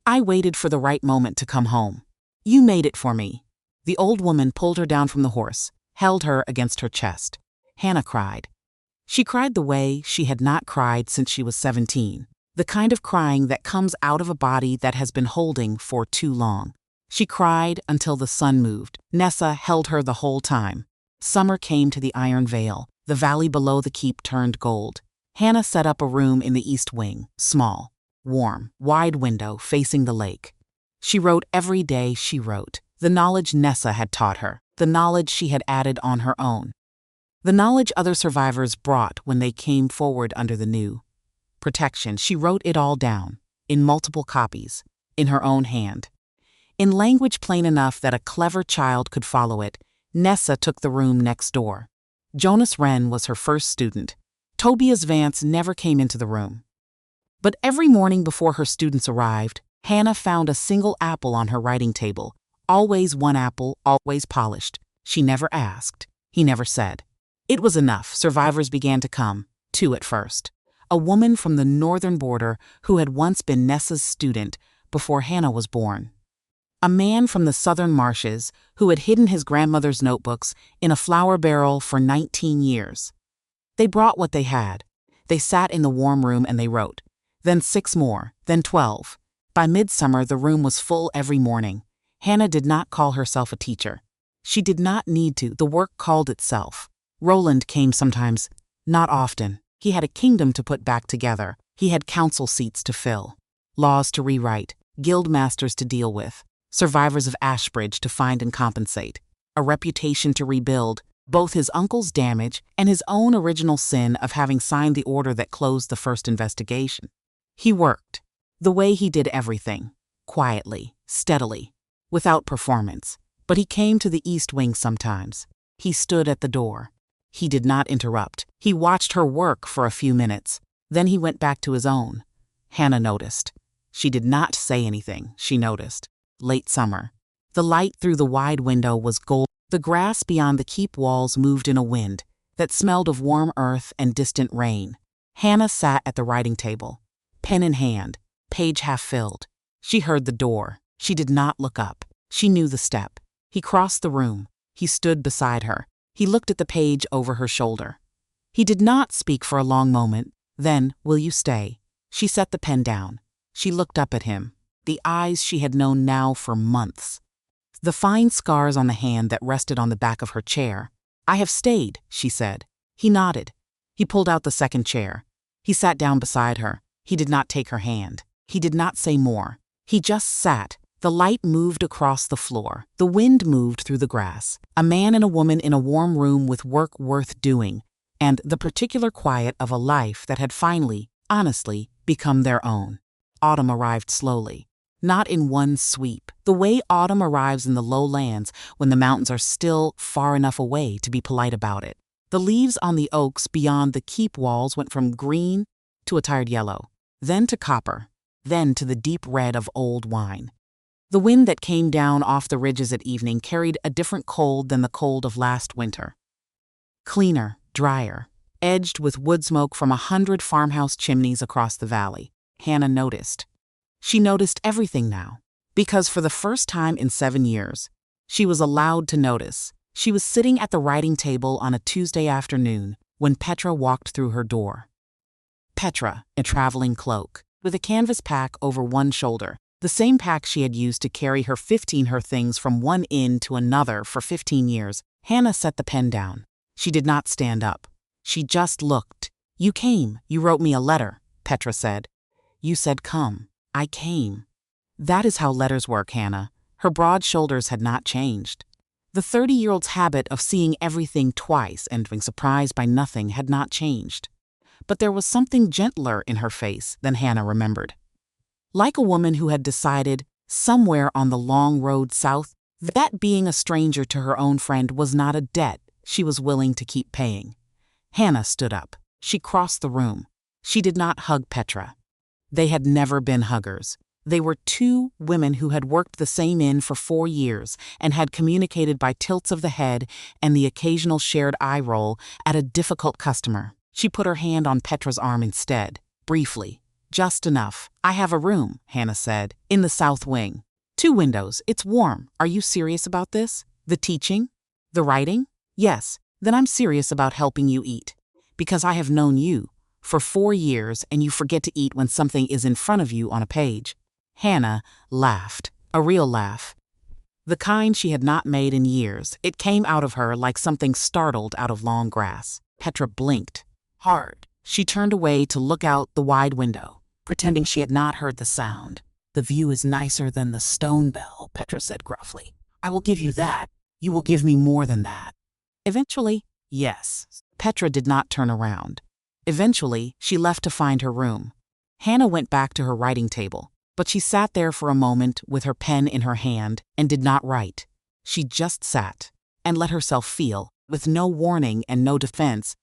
I waited for the right moment to come home. You made it for me. The old woman pulled her down from the horse, held her against her chest. Hannah cried. She cried the way she had not cried since she was 17, the kind of crying that comes out of a body that has been holding for too long. She cried until the sun moved. Nessa held her the whole time. Summer came to the Iron Vale. The valley below the keep turned gold. Hannah set up a room in the east wing, small, warm, wide window facing the lake. She wrote every day. She wrote the knowledge Nessa had taught her, the knowledge she had added on her own, the knowledge other survivors brought when they came forward under the new protection. She wrote it all down, in multiple copies, in her own hand. In language plain enough that a clever child could follow it, Nessa took the room next door. Jonas Wren was her first student. Tobias Vance never came into the room. But every morning before her students arrived, Hannah found a single apple on her writing table. Always one apple, always polished. She never asked. He never said. It was enough. Survivors began to come. Two at first. A woman from the northern border who had once been Nessa's student before Hannah was born. A man from the southern marshes who had hidden his grandmother's notebooks in a flour barrel for 19 years. They brought what they had. They sat in the warm room and they wrote. Then 6 more, then 12. By midsummer, the room was full every morning. Hannah did not call herself a teacher. She did not need to. The work called itself. Roland came sometimes, not often. He had a kingdom to put back together. He had council seats to fill, laws to rewrite, guild masters to deal with, survivors of Ashbridge to find and compensate, a reputation to rebuild, both his uncle's damage and his own original sin of having signed the order that closed the first investigation. He worked, the way he did everything, quietly, steadily, without performance. But he came to the East Wing sometimes. He stood at the door. He did not interrupt. He watched her work for a few minutes. Then he went back to his own. Hannah noticed. She did not say anything, she noticed. Late summer. The light through the wide window was gold. The grass beyond the keep walls moved in a wind that smelled of warm earth and distant rain. Hannah sat at the writing table, pen in hand, page half filled. She heard the door. She did not look up. She knew the step. He crossed the room. He stood beside her. He looked at the page over her shoulder. He did not speak for a long moment. Then, will you stay? She set the pen down. She looked up at him, the eyes she had known now for months. The fine scars on the hand that rested on the back of her chair. I have stayed, she said. He nodded. He pulled out the second chair. He sat down beside her. He did not take her hand. He did not say more. He just sat. The light moved across the floor. The wind moved through the grass. A man and a woman in a warm room with work worth doing, and the particular quiet of a life that had finally, honestly, become their own. Autumn arrived slowly, not in one sweep, the way autumn arrives in the lowlands when the mountains are still far enough away to be polite about it. The leaves on the oaks beyond the keep walls went from green to a tired yellow, then to copper, then to the deep red of old wine. The wind that came down off the ridges at evening carried a different cold than the cold of last winter. Cleaner, drier, edged with wood smoke from 100 farmhouse chimneys across the valley. Hannah noticed. She noticed everything now, because for the first time in 7 years, she was allowed to notice. She was sitting at the writing table on a Tuesday afternoon when Petra walked through her door. Petra, a traveling cloak, with a canvas pack over one shoulder, the same pack she had used to carry her things from one inn to another for 15 years. Hannah set the pen down. She did not stand up. She just looked. You came. You wrote me a letter, Petra said. You said come. I came. That is how letters work, Hannah. Her broad shoulders had not changed. The 30-year-old's habit of seeing everything twice and being surprised by nothing had not changed. But there was something gentler in her face than Hannah remembered. Like a woman who had decided, somewhere on the long road south, that being a stranger to her own friend was not a debt she was willing to keep paying. Hannah stood up. She crossed the room. She did not hug Petra. They had never been huggers. They were two women who had worked the same inn for 4 years and had communicated by tilts of the head and the occasional shared eye roll at a difficult customer. She put her hand on Petra's arm instead, briefly. Just enough. I have a room, Hannah said, in the south wing. 2 windows. It's warm. Are you serious about this? The teaching? The writing? Yes. Then I'm serious about helping you eat. Because I have known you for 4 years and you forget to eat when something is in front of you on a page. Hannah laughed. A real laugh. The kind she had not made in years. It came out of her like something startled out of long grass. Petra blinked. Hard. She turned away to look out the wide window, pretending she had not heard the sound. The view is nicer than the Stonebell, Petra said gruffly. I will give you that. You will give me more than that. Eventually, yes. Petra did not turn around. Eventually, she left to find her room. Hannah went back to her writing table, but she sat there for a moment with her pen in her hand and did not write. She just sat and let herself feel, with no warning and no defense,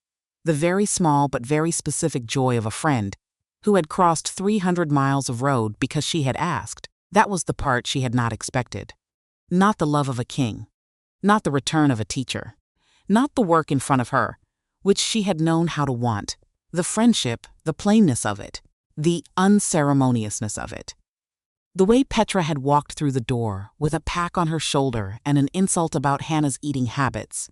the very small but very specific joy of a friend who had crossed 300 miles of road because she had asked. That was the part she had not expected. Not the love of a king. Not the return of a teacher. Not the work in front of her, which she had known how to want. The friendship, the plainness of it, the unceremoniousness of it. The way Petra had walked through the door, with a pack on her shoulder and an insult about Hannah's eating habits,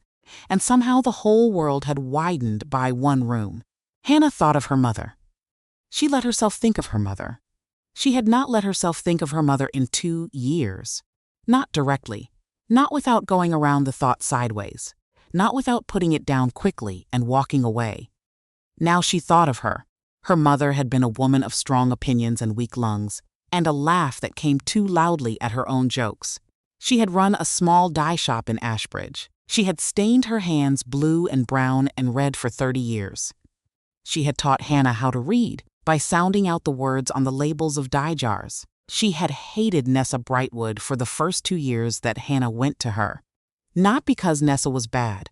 and somehow the whole world had widened by one room. Hannah thought of her mother. She let herself think of her mother. She had not let herself think of her mother in 2 years. Not directly, not without going around the thought sideways, not without putting it down quickly and walking away. Now she thought of her. Her mother had been a woman of strong opinions and weak lungs, and a laugh that came too loudly at her own jokes. She had run a small dye shop in Ashbridge. She had stained her hands blue and brown and red for 30 years. She had taught Hannah how to read by sounding out the words on the labels of dye jars. She had hated Nessa Brightwood for the first 2 years that Hannah went to her. Not because Nessa was bad,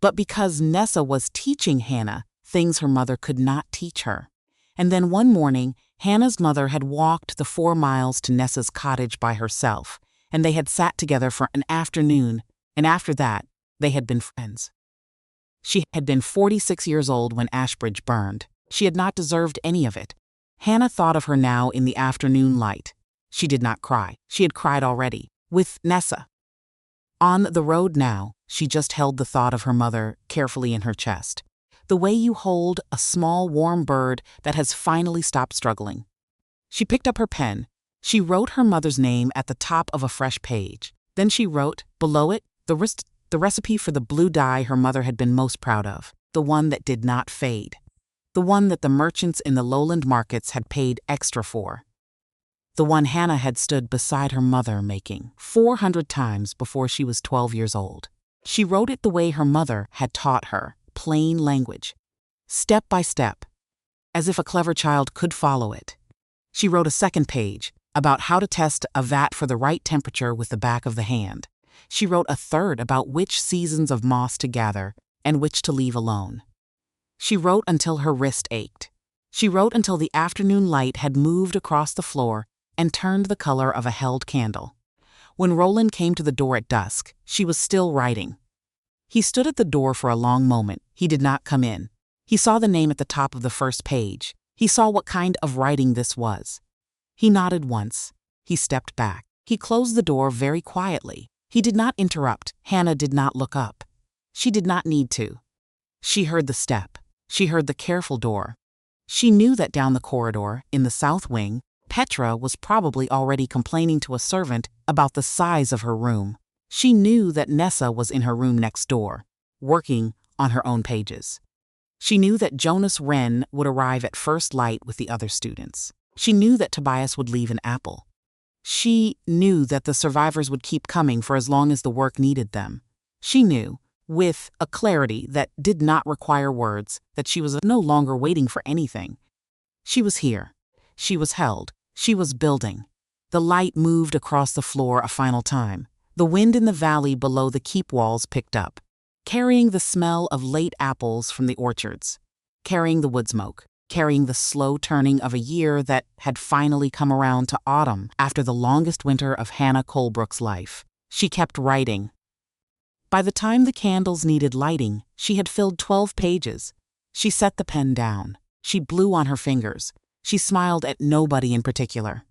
but because Nessa was teaching Hannah things her mother could not teach her. And then one morning, Hannah's mother had walked the 4 miles to Nessa's cottage by herself, and they had sat together for an afternoon, and after that, they had been friends. She had been 46 years old when Ashbridge burned. She had not deserved any of it. Hannah thought of her now in the afternoon light. She did not cry. She had cried already, with Nessa. On the road now, she just held the thought of her mother carefully in her chest, the way you hold a small warm bird that has finally stopped struggling. She picked up her pen. She wrote her mother's name at the top of a fresh page. Then she wrote, below it, the recipe for the blue dye her mother had been most proud of, the one that did not fade, the one that the merchants in the lowland markets had paid extra for, the one Hannah had stood beside her mother making 400 times before she was 12 years old. She wrote it the way her mother had taught her, plain language, step by step, as if a clever child could follow it. She wrote a second page about how to test a vat for the right temperature with the back of the hand. She wrote a third about which seasons of moss to gather and which to leave alone. She wrote until her wrist ached. She wrote until the afternoon light had moved across the floor and turned the color of a held candle. When Roland came to the door at dusk, she was still writing. He stood at the door for a long moment. He did not come in. He saw the name at the top of the first page. He saw what kind of writing this was. He nodded once. He stepped back. He closed the door very quietly. He did not interrupt. Hannah did not look up. She did not need to. She heard the step. She heard the careful door. She knew that down the corridor, in the south wing, Petra was probably already complaining to a servant about the size of her room. She knew that Nessa was in her room next door, working on her own pages. She knew that Jonas Wren would arrive at first light with the other students. She knew that Tobias would leave an apple. She knew that the survivors would keep coming for as long as the work needed them. She knew, with a clarity that did not require words, that she was no longer waiting for anything. She was here. She was held. She was building. The light moved across the floor a final time. The wind in the valley below the keep walls picked up, carrying the smell of late apples from the orchards, carrying the wood smoke, carrying the slow turning of a year that had finally come around to autumn after the longest winter of Hannah Colbrook's life. She kept writing. By the time the candles needed lighting, she had filled 12 pages. She set the pen down. She blew on her fingers. She smiled at nobody in particular.